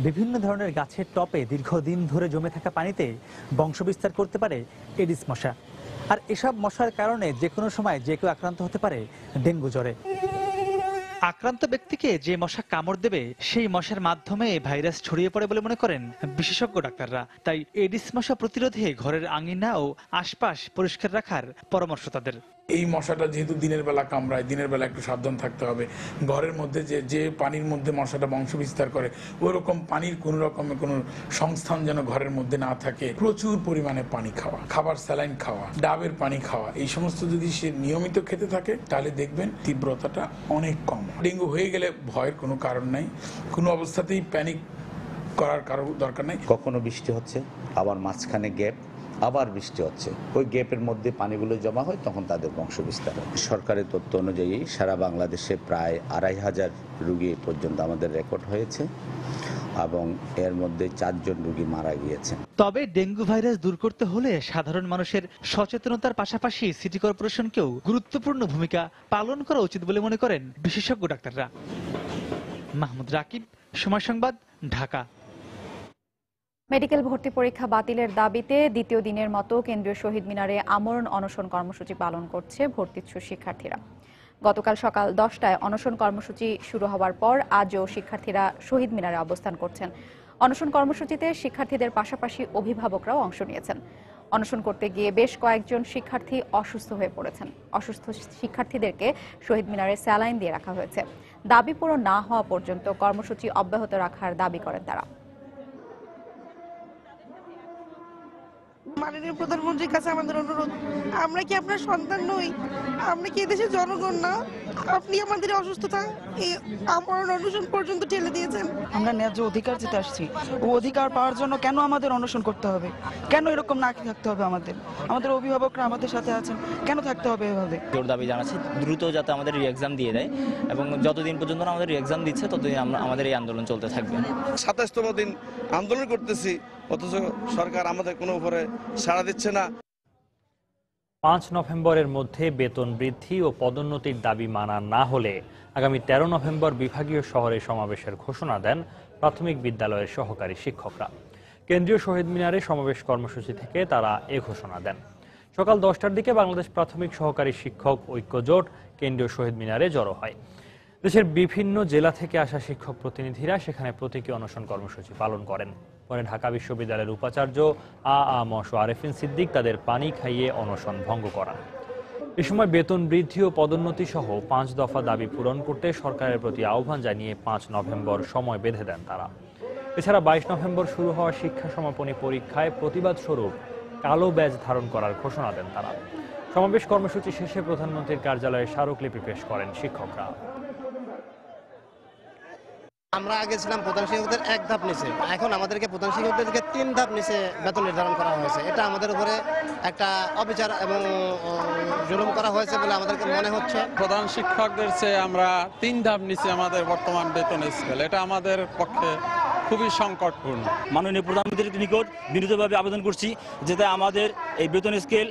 বিভিন্ন ধরনের গাছের টপে দীর্ঘদিন ধরে জমে থাকা পানিতে বংশবিস্তার করতে পারে এডিস মশা। আর এসব মশার কারণে যে কোনো সময় যে কেউ আক্রান্ত হতে পারে ডেঙ্গু জ্বরে। আক্রান্ত ব্যক্তিকে যে মশা কামড় দেবে সেই মশার মাধ্যমে ভাইরাস ছড়িয়ে পড়ে বলে মনে করেন বিশেষজ্ঞ ডাক্তাররা। তাই এডিস মশা প্রতিরোধে ঘরের আঙিনা ও আশপাশ পরিষ্কার রাখার পরামর্শ তাদের। এই মশাটা যেহেতু দিনের বেলা কামড়ায়, দিনের বেলা একটু সাবধান থাকতে হবে। ঘরের মধ্যে যে পানির মধ্যে মশাটা বংশ বিস্তার করে ওই রকম পানির কোনো রকমের কোনো সংস্থান যেন ঘরের মধ্যে না থাকে। প্রচুর পরিমাণে পানি খাওয়া, খাবার স্যালাইন খাওয়া, ডাবের পানি খাওয়া, এই সমস্ত যদি সে নিয়মিত খেতে থাকে তাহলে দেখবেন তীব্রতাটা অনেক কম। ডেঙ্গু হয়ে গেলে ভয়ের কোনো কারণ নাই, কোনো অবস্থাতেই প্যানিক করার কারো দরকার নাই। কখনো বৃষ্টি হচ্ছে, আবার মাঝখানে গ্যাপ, আবার বৃষ্টি হচ্ছে, ওই গ্যাপের মধ্যে পানিগুলো জমা হয়, তখন তাদের বংশ বিস্তার হয়। সরকারের তথ্য অনুযায়ী সারা বাংলাদেশে প্রায় 2500 রোগী পর্যন্ত আমাদের রেকর্ড হয়েছে এবং এর মধ্যে 4 জন রোগী মারা গিয়েছেন। তবে ডেঙ্গু ভাইরাস দূর করতে হলে সাধারণ মানুষের সচেতনতার পাশাপাশি সিটি কর্পোরেশনকেও গুরুত্বপূর্ণ ভূমিকা পালন করা উচিত বলে মনে করেন বিশেষজ্ঞ ডাক্তাররা। মাহমুদ রাকিব, সময় সংবাদ, ঢাকা। মেডিকেল ভর্তি পরীক্ষা বাতিলের দাবিতে দ্বিতীয় দিনের মতো কেন্দ্রীয় শহীদ মিনারে আমরণ অনশন কর্মসূচি পালন করছে ভর্তিচ্ছু শিক্ষার্থীরা। গতকাল সকাল 10টায় অনশন কর্মসূচি শুরু হওয়ার পর আজও শিক্ষার্থীরা শহীদ মিনারে অবস্থান করছেন। অনশন কর্মসূচিতে শিক্ষার্থীদের পাশাপাশি অভিভাবকরাও অংশ নিয়েছেন। অনশন করতে গিয়ে বেশ কয়েকজন শিক্ষার্থী অসুস্থ হয়ে পড়েছেন। অসুস্থ শিক্ষার্থীদেরকে শহীদ মিনারে স্যালাইন দিয়ে রাখা হয়েছে। দাবি পূরণ না হওয়া পর্যন্ত কর্মসূচি অব্যাহত রাখার দাবি করেন তারা। মাননীয় প্রধানমন্ত্রীর কাছে আমাদের অনুরোধ, আমরা কি আপনার সন্তান নই? আমরা কি এদেশের জনগণ না? আপনি আমাদের অসুস্থতা আমার অনশন পর্যন্ত ঠেলে দিয়েছেন। আমরা ন্যায্য অধিকার যেটা আসছি, ও অধিকার পাওয়ার জন্য কেন আমাদের অনশন করতে হবে? কেন এরকম না থাকতে হবে? আমাদের অভিভাবকরা আমাদের সাথে আছেন, কেন থাকতে হবে এভাবে? জোর দাবি জানাচ্ছি দ্রুত যাতে আমাদের রি-এক্সাম দিয়ে দেয় এবং যতদিন পর্যন্ত আমাদের রি-এক্সাম দিচ্ছে ততদিন আমাদের এই আন্দোলন চলতে থাকবে। 27তম দিন আন্দোলন করতেছি, অথচ সরকার আমাদের কোনো উপরে সাড়া দিচ্ছে না। 5 নভেম্বরের মধ্যে বেতন বৃদ্ধি ও পদোন্নতির দাবি মানা না হলে আগামী 13 নভেম্বর বিভাগীয় শহরে সমাবেশের ঘোষণা দেন প্রাথমিক বিদ্যালয়ের সহকারী শিক্ষকরা। কেন্দ্রীয় শহীদ মিনারে সমাবেশ কর্মসূচি থেকে তারা এ ঘোষণা দেন। সকাল 10টার দিকে বাংলাদেশ প্রাথমিক সহকারী শিক্ষক ঐক্য জোট কেন্দ্রীয় শহীদ মিনারে জড়ো হয়। দেশের বিভিন্ন জেলা থেকে আসা শিক্ষক প্রতিনিধিরা সেখানে প্রতীকী অনশন কর্মসূচি পালন করেন। পরে ঢাকা বিশ্ববিদ্যালয়ের উপাচার্য আ.ম. আরেফিন সিদ্দিক তাদের পানি খাইয়ে অনশন ভঙ্গ করান। এ সময় বেতন বৃদ্ধি ও পদোন্নতি সহ 5 দফা দাবি পূরণ করতে সরকারের প্রতি আহ্বান জানিয়ে 5 নভেম্বর সময় বেঁধে দেন তারা। এছাড়া 22 নভেম্বর শুরু হওয়া শিক্ষা সমাপনী পরীক্ষায় প্রতিবাদ স্বরূপ কালো ব্যাজ ধারণ করার ঘোষণা দেন তারা। সমাবেশ কর্মসূচি শেষে প্রধানমন্ত্রীর কার্যালয়ে স্মারকলিপি পেশ করেন শিক্ষকরা। আমরা আগে ছিলাম প্রধান শিক্ষকদের 1 ধাপ নিচে, এখন আমাদেরকে প্রধান শিক্ষকদেরকে 3 ধাপ নিচে বেতন নির্ধারণ করা হয়েছে। এটা আমাদের উপরে একটা অবিচার এবং জুলুম করা হয়েছে বলে আমাদেরকে মনে হচ্ছে। প্রধান শিক্ষকদের চেয়ে আমরা 3 ধাপ নিচে আমাদের বর্তমান বেতন স্কেল, এটা আমাদের পক্ষে খুবই সংকটপূর্ণ। মাননীয় প্রধানমন্ত্রীর নিকট বিনীতভাবে আবেদন করছি যাতে আমাদের এই বেতন স্কেল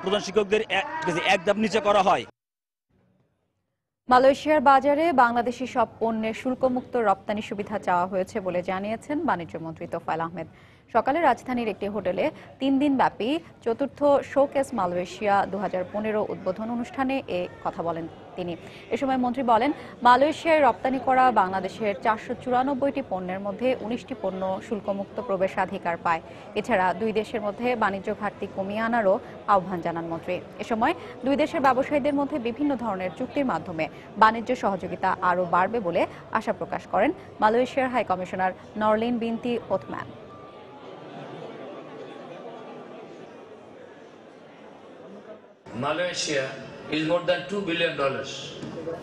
প্রধান শিক্ষকদের 1 ধাপ নিচে করা হয়। মালয়েশিয়ার বাজারে বাংলাদেশি সব পণ্যের শুল্কমুক্ত রপ্তানি সুবিধা চাওয়া হয়েছে বলে জানিয়েছেন বাণিজ্য মন্ত্রী তোফায়েল আহমেদ। সকালে রাজধানীর একটি হোটেলে 3 দিনব্যাপী চতুর্থ শোকেস মালয়েশিয়া 2015 উদ্বোধন অনুষ্ঠানে এ কথা বলেন তিনি। এ সময় মন্ত্রী বলেন, মালয়েশিয়ায় রপ্তানি করা বাংলাদেশের 494টি পণ্যের মধ্যে 19টি পণ্য শুল্কমুক্ত প্রবেশাধিকার পায়। এছাড়া 2 দেশের মধ্যে বাণিজ্য ঘাটতি কমিয়ে আনারও আহ্বান জানান মন্ত্রী। এ সময় 2 দেশের ব্যবসায়ীদের মধ্যে বিভিন্ন ধরনের চুক্তির মাধ্যমে বাণিজ্য সহযোগিতা আরও বাড়বে বলে আশা প্রকাশ করেন মালয়েশিয়ার high commissioner Norlin binti Othman. Malaysia is more than $2 billion.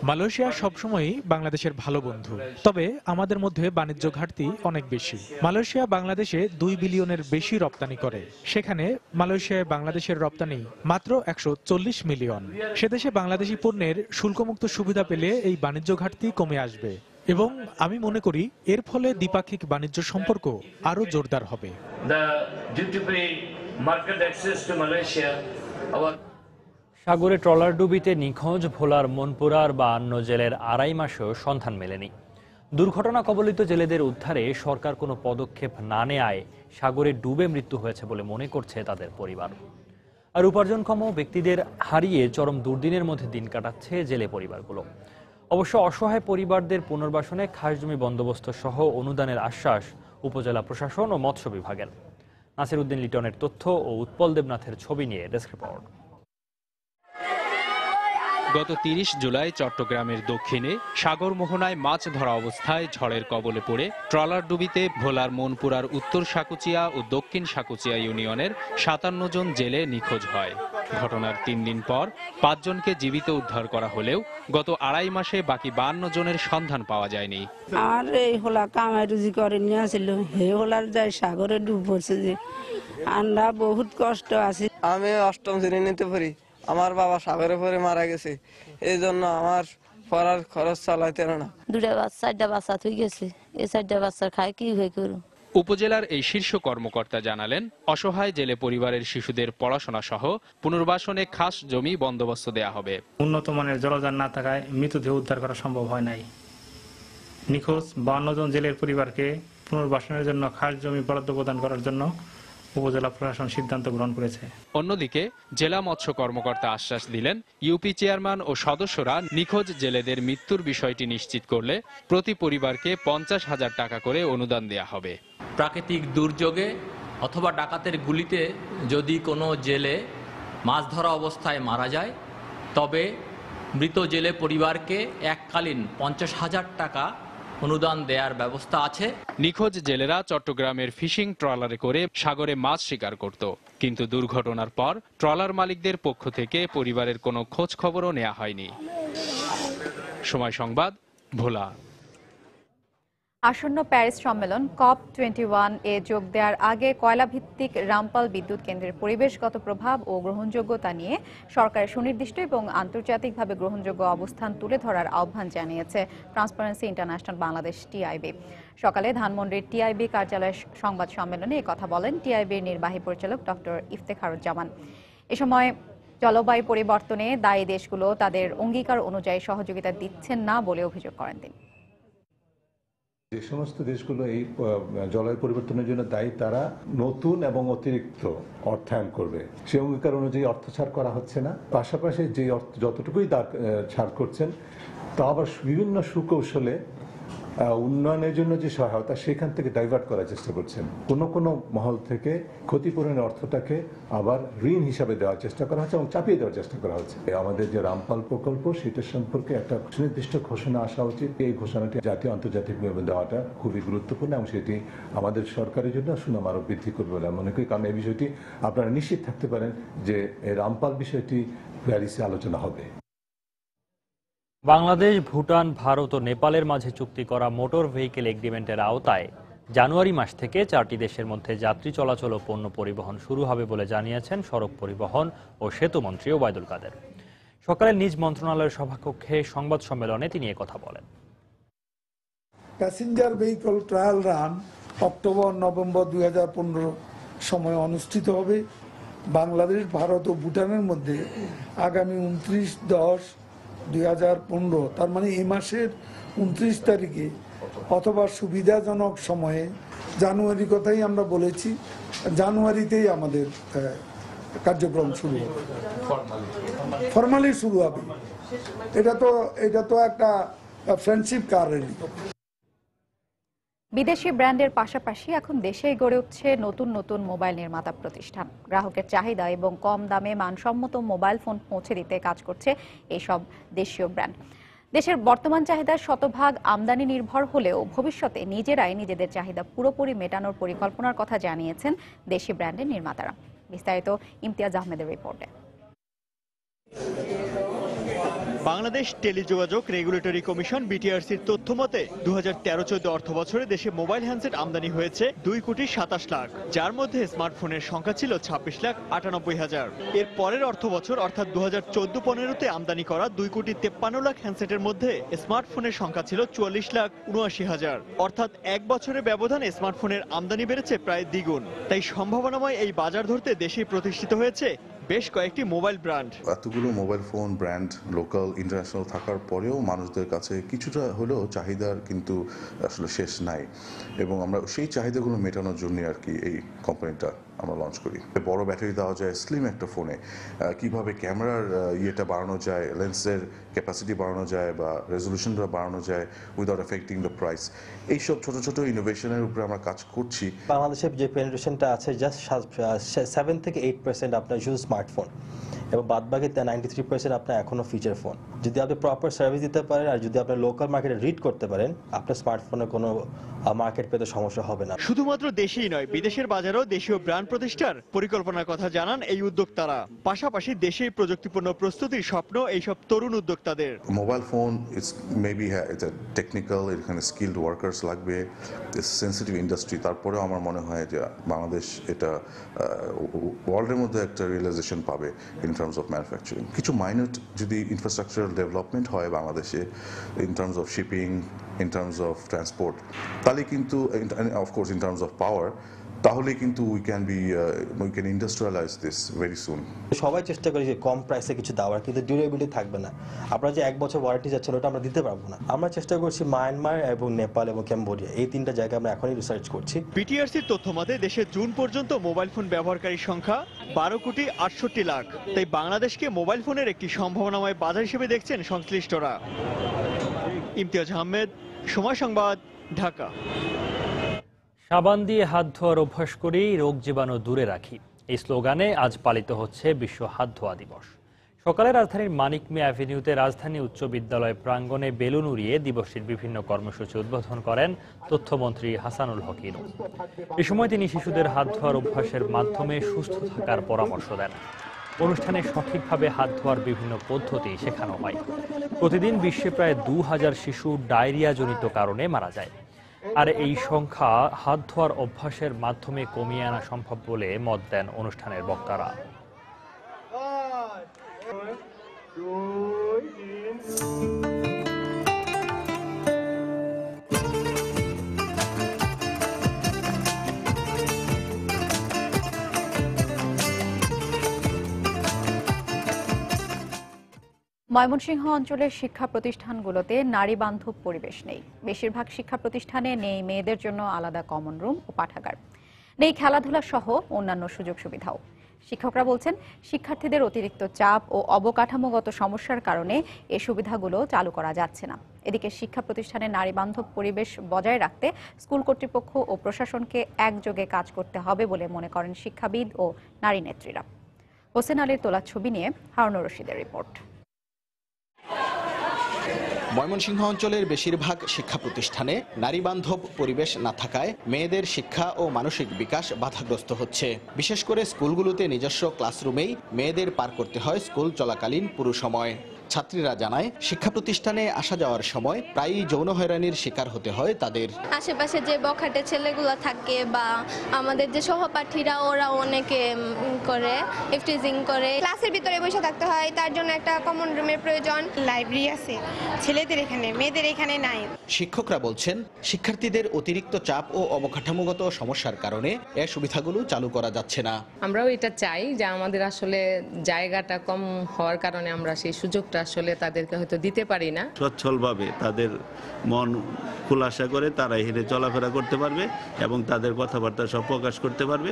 Malaysia সবসময়ই বাংলাদেশের ভালো বন্ধু, তবে আমাদের মধ্যে বাণিজ্য ঘাটতি অনেক বেশি। মালয়েশিয়া বাংলাদেশে 2 বিলিয়নের বেশি রপ্তানি করে, সেখানে মালয়েশিয়ায় বাংলাদেশের রপ্তানি মাত্র 140 মিলিয়ন। সে দেশে বাংলাদেশি পণ্যের শুল্কমুক্ত সুবিধা পেলে এই বাণিজ্য ঘাটতি কমে আসবে এবং আমি মনে করি এর ফলে দ্বিপাক্ষিক বাণিজ্য সম্পর্ক আরো জোরদার হবে। সাগরে ট্রলার ডুবিতে নিখোঁজ ভোলার মনপুরার 52 জেলের 2.5 মাসেও সন্ধান মেলেনি। দুর্ঘটনা কবলিত জেলেদের উদ্ধারে সরকার কোনো পদক্ষেপ না নেয়ায় সাগরে ডুবে মৃত্যু হয়েছে বলে মনে করছে তাদের পরিবার। আর উপার্জনক্ষম ব্যক্তিদের হারিয়ে চরম দুর্দিনের মধ্যে দিন কাটাচ্ছে জেলে পরিবারগুলো। অবশ্য অসহায় পরিবারদের পুনর্বাসনে খাস জমি বন্দোবস্ত সহ অনুদানের আশ্বাস উপজেলা প্রশাসন ও মৎস্য বিভাগের। নাসির উদ্দিন লিটনের তথ্য ও উৎপল দেবনাথের ছবি নিয়ে ডেস্ক রিপোর্ট। গত 30 জুলাই চট্টগ্রামের দক্ষিণে সাগর মোহনায় মাছ ধরা অবস্থায় ঝড়ের কবলে পড়ে ট্রলার ডুবিতে ভোলার মনপুরার উত্তর সাকুচিয়া ও দক্ষিণ সাকুচিয়া ইউনিয়নের 57 জন জেলে নিখোঁজ হয়। ঘটনার 3 দিন পর 5 জনকে জীবিত উদ্ধার করা হলেও গত 2.5 মাসে বাকি 52 জনের সন্ধান পাওয়া যায়নি। আর এই হোলা কামাই রুজি করে নিয়ে আসছিল, হে হোলার যায় সাগরে ডুব পড়ছে, যে আমরা বহুত কষ্ট আছি। আমি 8ম শ্রেণীতে পড়ি, আমার বাবা সাগরে পরে মারা গেছে, এই জন্য আমার পড়ার খরচ চালাইতে না। 4টা বাচ্চা হয়ে গেছে, এই 4টা বাচ্চা খায় কি হয়ে করু। উপজেলার এই শীর্ষ কর্মকর্তা জানালেন, অসহায় জেলে পরিবারের শিশুদের পড়াশোনা সহ পুনর্বাসনে খাস জমি বন্দোবস্ত দেয়া হবে। উন্নত মানের জলযান না থাকায় মৃতদেহ উদ্ধার করা সম্ভব হয় নাই। নিখোঁজ 52 জন জেলের পরিবারকে পুনর্বাসনের জন্য খাস জমি বরাদ্দ প্রদান করার জন্য উপজেলা প্রশাসন সিদ্ধান্ত গ্রহণ করেছে। অন্যদিকে জেলা মৎস্য কর্মকর্তা আশ্বাস দিলেন, ইউপি চেয়ারম্যান ও সদস্যরা নিখোঁজ জেলেদের মৃত্যুর বিষয়টি নিশ্চিত করলে প্রতি পরিবারকে 50,000 টাকা করে অনুদান দেয়া হবে। প্রাকৃতিক দুর্যোগে অথবা ডাকাতের গুলিতে যদি কোনো জেলে মাছ ধরা অবস্থায় মারা যায়, তবে মৃত জেলে পরিবারকে এককালীন 50,000 টাকা অনুদান দেওয়ার ব্যবস্থা আছে। নিখোঁজ জেলেরা চট্টগ্রামের ফিশিং ট্রলারে করে সাগরে মাছ শিকার করত, কিন্তু দুর্ঘটনার পর ট্রলার মালিকদের পক্ষ থেকে পরিবারের কোনো খোঁজ খবরও নেওয়া হয়নি। সময় সংবাদ, ভোলা। আসন্ন প্যারিস সম্মেলন COP21 এ যোগ দেওয়ার আগে কয়লাভিত্তিক রামপাল বিদ্যুৎ কেন্দ্রের পরিবেশগত প্রভাব ও গ্রহণযোগ্যতা নিয়ে সরকারের সুনির্দিষ্ট এবং আন্তর্জাতিকভাবে গ্রহণযোগ্য অবস্থান তুলে ধরার আহ্বান জানিয়েছে ট্রান্সপারেন্সি ইন্টারন্যাশনাল বাংলাদেশ টিআইবি। সকালে ধানমন্ডির টিআইবি কার্যালয়ে সংবাদ সম্মেলনে কথা বলেন টিআইবির নির্বাহী পরিচালক ডক্টর ইফতেখারুজ্জামান। এ সময় জলবায়ু পরিবর্তনে দায়ী দেশগুলো তাদের অঙ্গীকার অনুযায়ী সহযোগিতা দিচ্ছেন না বলে অভিযোগ করেন তিনি। যে সমস্ত দেশগুলো এই জলবায়ু পরিবর্তনের জন্য দায়ী, তারা নতুন এবং অতিরিক্ত অর্থায়ন করবে। সে অঙ্গীকার অনুযায়ী অর্থ ছাড় করা হচ্ছে না। পাশাপাশি যে যতটুকুই ছাড় করছেন তা আবার বিভিন্ন সুকৌশলে উন্নয়নের জন্য যে সহায়তা, সেখান থেকে ডাইভার্ট করার চেষ্টা করছেন। কোনো মহল থেকে ক্ষতিপূরণের অর্থটাকে আবার ঋণ হিসাবে দেওয়ার চেষ্টা করা হচ্ছে এবং চাপিয়ে দেওয়ার চেষ্টা করা হচ্ছে। আমাদের যে রামপাল প্রকল্প, সেটার সম্পর্কে একটা সুনির্দিষ্ট ঘোষণা আসা উচিত। এই ঘোষণাটি জাতীয় আন্তর্জাতিকভাবে দেওয়াটা খুবই গুরুত্বপূর্ণ এবং সেটি আমাদের সরকারের জন্য সুনাম আরো বৃদ্ধি করবে বলে মনে করি। কারণ এই বিষয়টি আপনারা নিশ্চিত থাকতে পারেন যে এই রামপাল বিষয়টি প্যারিসে আলোচনা হবে। বাংলাদেশ, ভুটান, ভারত ও নেপালের মাঝে চুক্তি করা মোটর ভেহিকেল এগ্রিমেন্টের আওতায় জানুয়ারি মাস থেকে 4টি দেশের মধ্যে যাত্রী চলাচল ও পণ্য পরিবহন শুরু হবে বলে জানিয়েছেন সড়ক পরিবহন ও সেতু মন্ত্রী ওবায়দুল কাদের। সকালে নিজ মন্ত্রণালয়ের সভাকক্ষে সংবাদ সম্মেলনে তিনি কথা বলেন। Passenger vehicle trial run October November 2015 সময় অনুষ্ঠিত হবে। বাংলাদেশ, ভারত ও ভুটানের মধ্যে আগামী 29/10/2015, তার মানে এই মাসের 29 তারিখে অথবা সুবিধাজনক সময়ে, জানুয়ারি কথাই আমরা বলেছি, জানুয়ারিতেই আমাদের কার্যক্রম শুরু হবে, ফর্মালি শুরু হবে। এটা তো একটা ফ্রেন্ডশিপ কার্ড। বিদেশি ব্র্যান্ডের পাশাপাশি এখন দেশেই গড়ে উঠছে নতুন নতুন মোবাইল নির্মাতা প্রতিষ্ঠান। গ্রাহকের চাহিদা এবং কম দামে মানসম্মত মোবাইল ফোন পৌঁছে দিতে কাজ করছে এইসব দেশীয় ব্র্যান্ড। দেশের বর্তমান চাহিদা শতভাগ আমদানি নির্ভর হলেও ভবিষ্যতে নিজেরাই নিজেদের চাহিদা পুরোপুরি মেটানোর পরিকল্পনার কথা জানিয়েছেন দেশি ব্র্যান্ডের নির্মাতারা। বিস্তারিত ইমতিয়াজ আহমেদের রিপোর্টে। বাংলাদেশ টেলিযোগাযোগ রেগুলেটরি কমিশন বিটিআরসির তথ্য মতে 2013-14 অর্থ বছরে দেশে মোবাইল হ্যান্ডসেট আমদানি হয়েছে 2,27,00,000 যার মধ্যে স্মার্টফোনের সংখ্যা ছিল 26,98,000। এর পরের অর্থ বছর অর্থাৎ 2014-15-তে আমদানি করা 2,53,00,000 হ্যান্ডসেটের মধ্যে স্মার্টফোনের সংখ্যা ছিল 44,79,000। অর্থাৎ এক বছরের ব্যবধানে স্মার্টফোনের আমদানি বেড়েছে প্রায় দ্বিগুণ। তাই সম্ভাবনাময় এই বাজার ধরতে দেশেই প্রতিষ্ঠিত হয়েছে বেশ কয়েকটি মোবাইল ব্র্যান্ড। এতগুলো mobile phone brand local international থাকার পরেও মানুষদের কাছে কিছুটা হলেও চাহিদার কিন্তু আসলে শেষ নাই, এবং আমরা সেই চাহিদাগুলো মেটানোর জন্য আর কি এই কোম্পানিটা আমরা লঞ্চ করি। বড় ব্যাটারি দেওয়া যায় স্লিম একটা ফোনে, কিভাবে ক্যামেরার ইয়েটা বাড়ানো যায়, লেন্সের ক্যাপাসিটি বাড়ানো যায় বা রেজলিউশনটা বাড়ানো যায় উইদাউট এফেক্টিং দ্য প্রাইস, এইসব ছোট ছোট ইনোভেশনের উপরে আমরা কাজ করছি। বাংলাদেশের যে পেনিট্রেশনটা আছে জাস্ট 7 থেকে 8% আপনার শুধু স্মার্টফোন, এবং বাদবাকি 93% আপনার এখনো ফিচার ফোন। যদি আপনি প্রপার সার্ভিস দিতে পারেন আর যদি আপনি লোকাল মার্কেটে রিড করতে পারেন, আপনার স্মার্টফোনে কোনো মার্কেট পেতে সমস্যা হবে না। শুধুমাত্র দেশেই নয়, বিদেশের বাজারেও দেশীয় ব্র্যান্ড প্রতিষ্ঠার পরিকল্পনার কথা জানান এই উদ্যোক্তারা। পাশাপাশি দেশেই প্রযুক্তিপূর্ণ প্রস্তুতির স্বপ্ন এইসব তরুণ উদ্যোক্তাদের। মোবাইল ফোন ইটস মেবি এটা টেকনিক্যাল, এখানে স্কিলড ওয়ার্কার্স লাগবে, সেন্সিটিভ ইন্ডাস্ট্রি। তারপরেও আমার মনে হয় যে বাংলাদেশ এটা ওয়ার্ল্ডের মধ্যে একটা রিয়েলাইজেশন পাবে ইন টার্মস অফ ম্যানুফ্যাকচারিং। কিছু মাইনর যদি ইনফ্রাস্ট্রাকচারাল ডেভেলপমেন্ট হয় বাংলাদেশে in terms of shipping, in terms of transport, তাহলে কিন্তু of course in terms of power, তাহলে কিন্তু we can industrialize this very soon. সবাই চেষ্টা করি যে কম প্রাইসে কিছু দেওয়ার, কিন্তু ডিউরেবিলিটি থাকবে না। আপনারা যে 1 বছর ওয়ারেন্টি যাচ্ছিল ওটা আমরা দিতে পারবো না। আমরা চেষ্টা করছি মায়ানমার এবং নেপাল এবং ক্যাম্বোডিয়া, এই 3টা জায়গায় আমরা এখনই রিসার্চ করছি। বিটিআরসির তথ্য মতে দেশে জুন পর্যন্ত মোবাইল ফোন ব্যবহারকারীর সংখ্যা 12,68,00,000। তাই বাংলাদেশকে মোবাইল ফোনের একটি সম্ভাবনাময় বাজার হিসেবে দেখছেন সংশ্লিষ্টরা। ইমতিয়াজ আহমেদ, সময় সংবাদ, ঢাকা। সাবান দিয়ে হাত ধোয়ার অভ্যাস করেই রোগ জীবাণু দূরে রাখি, এই স্লোগানে আজ পালিত হচ্ছে বিশ্ব হাত ধোয়া দিবস। সকালে রাজধানীর মানিক মিয়া অ্যাভিনিউতে রাজধানী উচ্চ বিদ্যালয় প্রাঙ্গণে বেলুন উড়িয়ে দিবসটির বিভিন্ন কর্মসূচি উদ্বোধন করেন তথ্যমন্ত্রী হাসানুল হক ইনু। এ সময় তিনি শিশুদের হাত ধোয়ার অভ্যাসের মাধ্যমে সুস্থ থাকার পরামর্শ দেন। অনুষ্ঠানে সঠিকভাবে হাত ধোয়ার বিভিন্ন পদ্ধতি শেখানো হয়। প্রতিদিন বিশ্বে প্রায় 2,000 শিশু ডায়রিয়াজনিত কারণে মারা যায়, আর এই সংখ্যা হাত ধোয়ার অভ্যাসের মাধ্যমে কমিয়ে আনা সম্ভব বলে মত দেন অনুষ্ঠানের বক্তারা। ময়মনসিংহ অঞ্চলের শিক্ষা প্রতিষ্ঠানগুলোতে নারী বান্ধব পরিবেশ নেই। বেশিরভাগ শিক্ষা প্রতিষ্ঠানে নেই মেয়েদের জন্য আলাদা কমন রুম ও পাঠাগার, নেই খেলাধুলা সহ অন্যান্য সুযোগ সুবিধাও। শিক্ষকরা বলছেন, শিক্ষার্থীদের অতিরিক্ত চাপ ও অবকাঠামোগত সমস্যার কারণে এই সুবিধাগুলো চালু করা যাচ্ছে না। এদিকে শিক্ষা প্রতিষ্ঠানে নারী বান্ধব পরিবেশ বজায় রাখতে স্কুল কর্তৃপক্ষ ও প্রশাসনকে একযোগে কাজ করতে হবে বলে মনে করেন শিক্ষাবিদ ও নারী নেত্রীরা। হোসেন আলীর তোলা ছবি নিয়ে হারুনুর রশিদের রিপোর্ট। ময়মনসিংহ অঞ্চলের বেশিরভাগ শিক্ষা প্রতিষ্ঠানে নারী বান্ধব পরিবেশ না থাকায় মেয়েদের শিক্ষা ও মানসিক বিকাশ বাধাগ্রস্ত হচ্ছে। বিশেষ করে স্কুলগুলোতে নিজস্ব ক্লাসরুমেই মেয়েদের পার করতে হয় স্কুল চলাকালীন পুরো সময়। ছাত্রীরা জানায়, শিক্ষা প্রতিষ্ঠানে আসা যাওয়ার সময় প্রায়ই যৌন হয়রানির শিকার হতে হয় তাদের। আশেপাশে যে বখাটে ছেলেগুলো থাকে বা আমাদের যে সহপাঠীরা ওরা অনেকে করে ইফটিজিং করে। ক্লাসের ভিতরে বসে থাকতে হয়, তার জন্য একটা কমন রুমের প্রয়োজন। লাইব্রেরি আছে ছেলেদের এখানে, মেয়েদের এখানে নাই। শিক্ষকরা বলছেন, শিক্ষার্থীদের অতিরিক্ত চাপ ও অবকাঠামোগত সমস্যার কারণে এই সুবিধাগুলো চালু করা যাচ্ছে না। আমরাও এটা চাই যে আমাদের আসলে জায়গাটা কম হওয়ার কারণে আমরা সেই সুযোগটা আসলে তাদেরকে হয়তো দিতে পারি না। সচ্ছলভাবে তাদের মন খোলাসা করে তারা এখানে চলাফেরা করতে পারবে এবং তাদের কথাবার্তা সব প্রকাশ করতে পারবে।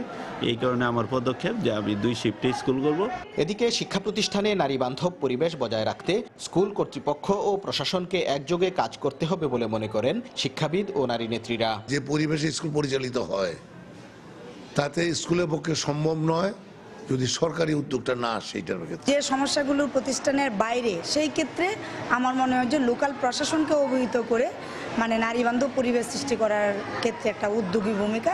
এই কারণে আমার পদক্ষেপ যে আমি 2 শিফটে স্কুল করব। এদিকে শিক্ষা প্রতিষ্ঠানে নারী বান্ধব পরিবেশ বজায় রাখতে স্কুল কর্তৃপক্ষ ও প্রশাসনকে একযোগে কাজ করতে হবে বলে মনে করেন শিক্ষাবিদ ও নারী নেত্রীরা। যে পরিবেশে স্কুল পরিচালিত হয় তাতে স্কুলের পক্ষে সম্ভব নয় যদি সরকারি উদ্যোগটা না আসে। এটার ক্ষেত্রে যে সমস্যাগুলো প্রতিষ্ঠানের বাইরে, সেই ক্ষেত্রে আমার মনে হয় যে লোকাল প্রশাসনকে অবহিত করে নারী বান্ধব পরিবেশ সৃষ্টি করার ক্ষেত্রে একটা উদ্যোগী ভূমিকা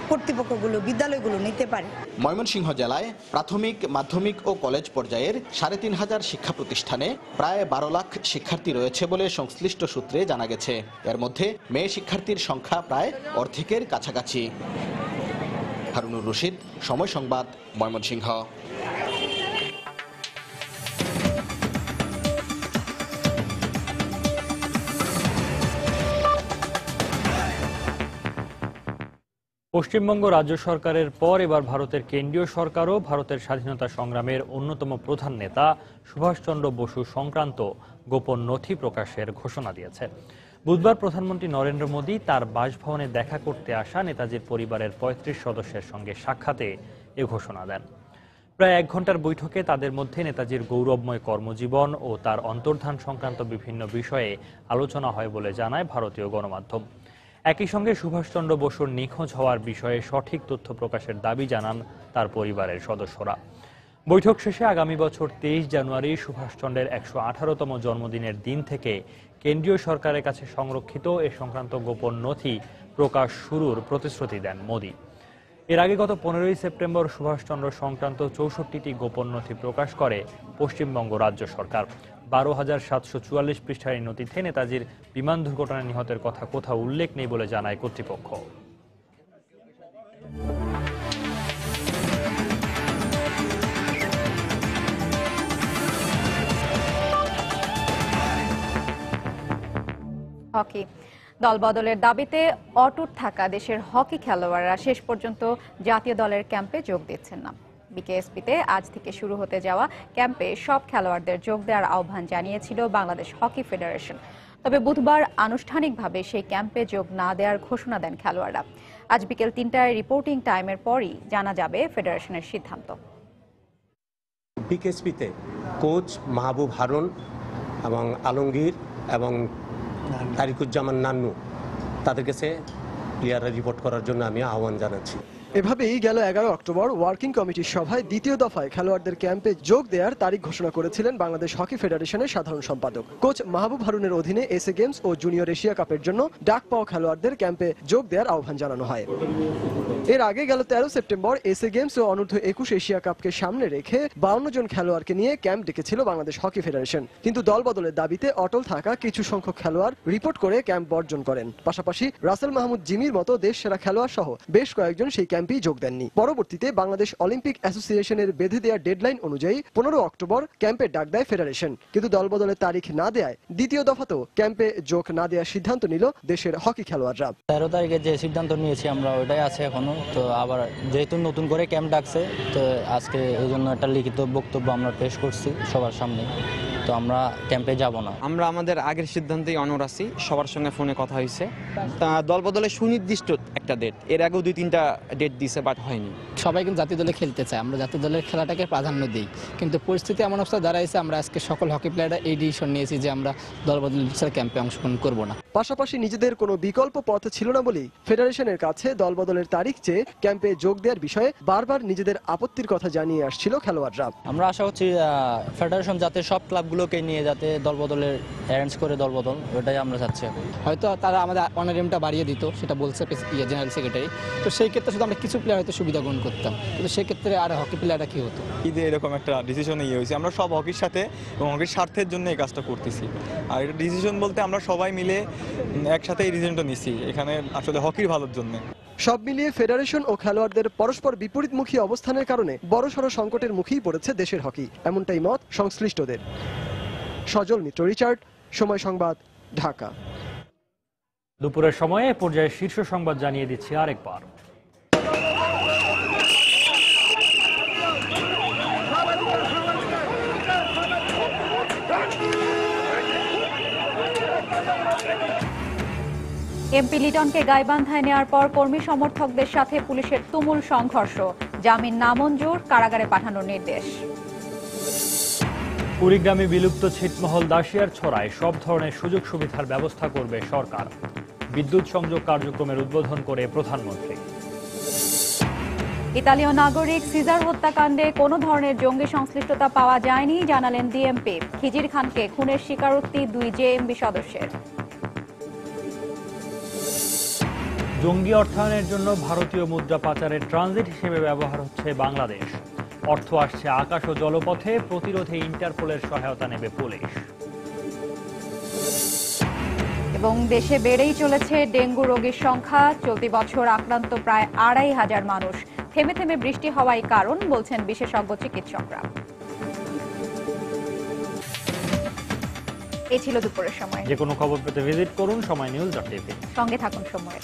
কর্তৃপক্ষগুলো বিদ্যালয়গুলো নিতে পারে। ময়মনসিংহ জেলায় প্রাথমিক, মাধ্যমিক ও কলেজ পর্যায়ের ৩,৫০০ শিক্ষা প্রতিষ্ঠানে প্রায় ১২ লাখ শিক্ষার্থী রয়েছে বলে সংশ্লিষ্ট সূত্রে জানা গেছে। এর মধ্যে মেয়ে শিক্ষার্থীর সংখ্যা প্রায় অর্ধেকের কাছাকাছি। হারুনুর রশিদ, সময় সংবাদ, ময়মনসিংহ। পশ্চিমবঙ্গ রাজ্য সরকারের পর এবার ভারতের কেন্দ্রীয় সরকারও ভারতের স্বাধীনতা সংগ্রামের অন্যতম প্রধান নেতা সুভাষচন্দ্র বসু সংক্রান্ত গোপন নথি প্রকাশের ঘোষণা দিয়েছে। বুধবার প্রধানমন্ত্রী নরেন্দ্র মোদী তার বাসভবনে দেখা করতে আসা নেতাজির পরিবারের ৩৫ সদস্যের সঙ্গে সাক্ষাতে এ ঘোষণা দেন। প্রায় ১ ঘণ্টার বৈঠকে তাদের মধ্যে নেতাজির গৌরবময় কর্মজীবন ও তার অন্তর্ধান সংক্রান্ত বিভিন্ন বিষয়ে আলোচনা হয় বলে জানায় ভারতীয় গণমাধ্যম। একই সঙ্গে সুভাষচন্দ্র বসুর নিখোঁজ হওয়ার বিষয়ে সঠিক তথ্য প্রকাশের দাবি জানান তার পরিবারের সদস্যরা। বৈঠক শেষে আগামী বছর ২৩ জানুয়ারি সুভাষচন্দ্রের ১১৮তম জন্মদিনের দিন থেকে কেন্দ্রীয় সরকারের কাছে সংরক্ষিত এ সংক্রান্ত গোপন নথি প্রকাশ শুরুর প্রতিশ্রুতি দেন মোদী। এর আগে গত ১৫ই সেপ্টেম্বর সুভাষচন্দ্র সংক্রান্ত ৬৪টি গোপন নথি প্রকাশ করে পশ্চিমবঙ্গ রাজ্য সরকার। ১২,৭৪৪ পৃষ্ঠার এই নথিতে নেতাজির বিমান দুর্ঘটনায় নিহতের কথা কোথাও উল্লেখ নেই বলে জানায় কর্তৃপক্ষ। হকি দলবদলের দাবিতে অটুট থাকা দেশের হকি খেলোয়াড়রা শেষ পর্যন্ত জাতীয় দলের ক্যাম্পে যোগ দিচ্ছেন না। বিকেএসপিতে আজ থেকে শুরু হতে যাওয়া ক্যাম্পে সব খেলোয়াড়দের যোগ দেওয়ার আহ্বান জানিয়েছিল বাংলাদেশ হকি ফেডারেশন। তবে বুধবার আনুষ্ঠানিকভাবে সেই ক্যাম্পে যোগ না দেওয়ার ঘোষণা দেন খেলোয়াড়রা। আজ বিকেল ৩টায় রিপোর্টিং টাইমের পরই জানা যাবে ফেডারেশনের সিদ্ধান্ত। বিকেএসপিতে কোচ মাহবুব হারুন এবং আলমগীর এবং তারিকুজ্জামান নান্নু তাদের কাছে প্লেয়াররা রিপোর্ট করার জন্য আমি আহ্বান জানাচ্ছি। এভাবেই গেল ১১ অক্টোবর ওয়ার্কিং কমিটির সভায় দ্বিতীয় দফায় খেলোয়াড়দের ক্যাম্পে যোগ দেওয়ার তারিখ ঘোষণা করেছিলেন বাংলাদেশ হকি ফেডারেশনের সাধারণ সম্পাদক। কোচ মাহবুব হারুনের অধীনে এসএ গেমস ও জুনিয়র এশিয়া কাপের জন্য ডাক পাওয়া খেলোয়াড়দের ক্যাম্পে যোগ দেওয়ার আহ্বান জানানো হয়। এর আগে গেল ১৩ সেপ্টেম্বর এসএ গেমস ও অনূর্ধ্ব ২১ এশিয়া কাপকে সামনে রেখে ৫২ জন খেলোয়াড়কে নিয়ে ক্যাম্প ডেকেছিল বাংলাদেশ হকি ফেডারেশন। কিন্তু দল বদলের দাবিতে অটল থাকা কিছু সংখ্যক খেলোয়াড় রিপোর্ট করে ক্যাম্প বর্জন করেন। পাশাপাশি রাসেল মাহমুদ জিমির মতো দেশ সেরা খেলোয়াড় সহ বেশ কয়েকজন সেই ক্যাম্পেই যোগ দেননি। পরবর্তীতে বাংলাদেশ অলিম্পিক অ্যাসোসিয়েশনের বেঁধে দেওয়া ডেডলাইন অনুযায়ী ১৫ অক্টোবর ক্যাম্পে ডাক দেয় ফেডারেশন। কিন্তু দল বদলের তারিখ না দেয়ায় দ্বিতীয় দফাতেও ক্যাম্পে যোগ না দেওয়ার সিদ্ধান্ত নিল দেশের হকি খেলোয়াড়রা। ১৩ তারিখে যে সিদ্ধান্ত নিয়েছি আমরা ওইটাই আছে এখনো। তো আবার যেহেতু নতুন করে ক্যাম্প ডাকছে, তো আজকে এই জন্য একটা লিখিত বক্তব্য আমরা পেশ করছি সবার সামনে। তো আমরা ক্যাম্পে যাব না। আমরা আমাদের আগের সিদ্ধান্তেই অনড় আছি। সবার সঙ্গে ফোনে কথা হয়েছে। দল বদলে সুনির্দিষ্ট একটা ডেট, এর আগেও ২-৩টা ডেট দিয়েছে, বাট হয়নি। সবাই কিন্তু জাতীয় দলে খেলতে চায়, আমরা জাতীয় দলের খেলাটাকে প্রাধান্য দিই। কিন্তু পরিস্থিতি এমন অবস্থা দাঁড়াইছে, আমরা আজকে সকল হকি প্লেয়াররা এই ডিসিশন নিয়েছি যে আমরা দল বদল ক্যাম্পে অংশগ্রহণ করব না। পাশাপাশি নিজেদের কোনো বিকল্প পথ ছিল না বলেই ফেডারেশনের কাছে দল বদলের তারিখ চেয়ে ক্যাম্পে যোগ দেওয়ার বিষয়ে বারবার নিজেদের আপত্তির কথা জানিয়ে আসছিল খেলোয়াড়রা। আমরা আশা করছি ফেডারেশন যাতে সব ক্লাবগুলোকে নিয়ে যাতে দল বদলের অ্যারেঞ্জ করে দল বদল, ওটাই আমরা চাচ্ছি। হয়তো তারা আমাদের অনারিয়ামটা বাড়িয়ে দিত, সেটা বলছে জেনারেল সেক্রেটারি। তো সেই ক্ষেত্রে শুধু আমরা কিছু প্লেয়ার হয়তো সুবিধা গ্রহণ করতাম, কিন্তু সেক্ষেত্রে আর হকি প্লেয়াররা কি হতো। ঈদে এরকম একটা ডিসিশন হয়েছে, আমরা সব হকির সাথে এবং হকির স্বার্থের জন্য এই কাজটা করতেছি। আর এটা ডিসিশন বলতে আমরা সবাই মিলে একসাথে এই ডিসিশনটা নিচ্ছি, এখানে আসলে হকির ভালোর জন্য। সব মিলিয়ে ফেডারেশন ও খেলোয়াড়দের পরস্পর বিপরীতমুখী অবস্থানের কারণে বড়সড় সংকটের মুখেই পড়েছে দেশের হকি, এমনটাই মত সংশ্লিষ্টদের। সজল মিত্র, রিচার্ড, সময় সংবাদ, ঢাকা। দুপুরের সময়ে পর্যায়ে শীর্ষ সংবাদ জানিয়ে দিচ্ছি আরেকবার। এমপি লিটনকে গাইবান্ধায় নেওয়ার পর কর্মী সমর্থকদের সাথে পুলিশের তুমুল সংঘর্ষ, জামিন নামঞ্জুর, কারাগারে পাঠানোর নির্দেশ। কুড়িগ্রামে বিলুপ্ত ছিটমহল দাসিয়ার ছড়ায় সব ধরনের সুযোগ সুবিধার ব্যবস্থা করবে সরকার। বিদ্যুৎ সংযোগ কার্যক্রমের উদ্বোধন করে প্রধানমন্ত্রী। ইতালীয় নাগরিক সিজার হত্যাকাণ্ডে কোনো ধরনের জঙ্গি সংশ্লিষ্টতা পাওয়া যায়নি জানালেন ডিএমপি। খিজির খানকে খুনের স্বীকারোক্তি 2 জেএমবি সদস্যের। জঙ্গি অর্থায়নের জন্য ভারতীয় মুদ্রা পাচারের ট্রানজিট হিসেবে ব্যবহার হচ্ছে বাংলাদেশ। অর্থ আসছে আকাশ ও জলপথে, প্রতিরোধে ইন্টারপোলের সহায়তা নেবে পুলিশ। এবং দেশে বেড়েই চলেছে ডেঙ্গু রোগীর সংখ্যা। চলতি বছর আক্রান্ত প্রায় ২৫০০ মানুষ। থেমে থেমে বৃষ্টি হওয়াই কারণ বলছেন বিশেষজ্ঞ চিকিৎসকরা। এই ছিল দুপুরের সময়। যে কোনো খবর পেতে ভিজিট করুন সময়নিউজ.টিভি। সঙ্গে থাকুন সময়।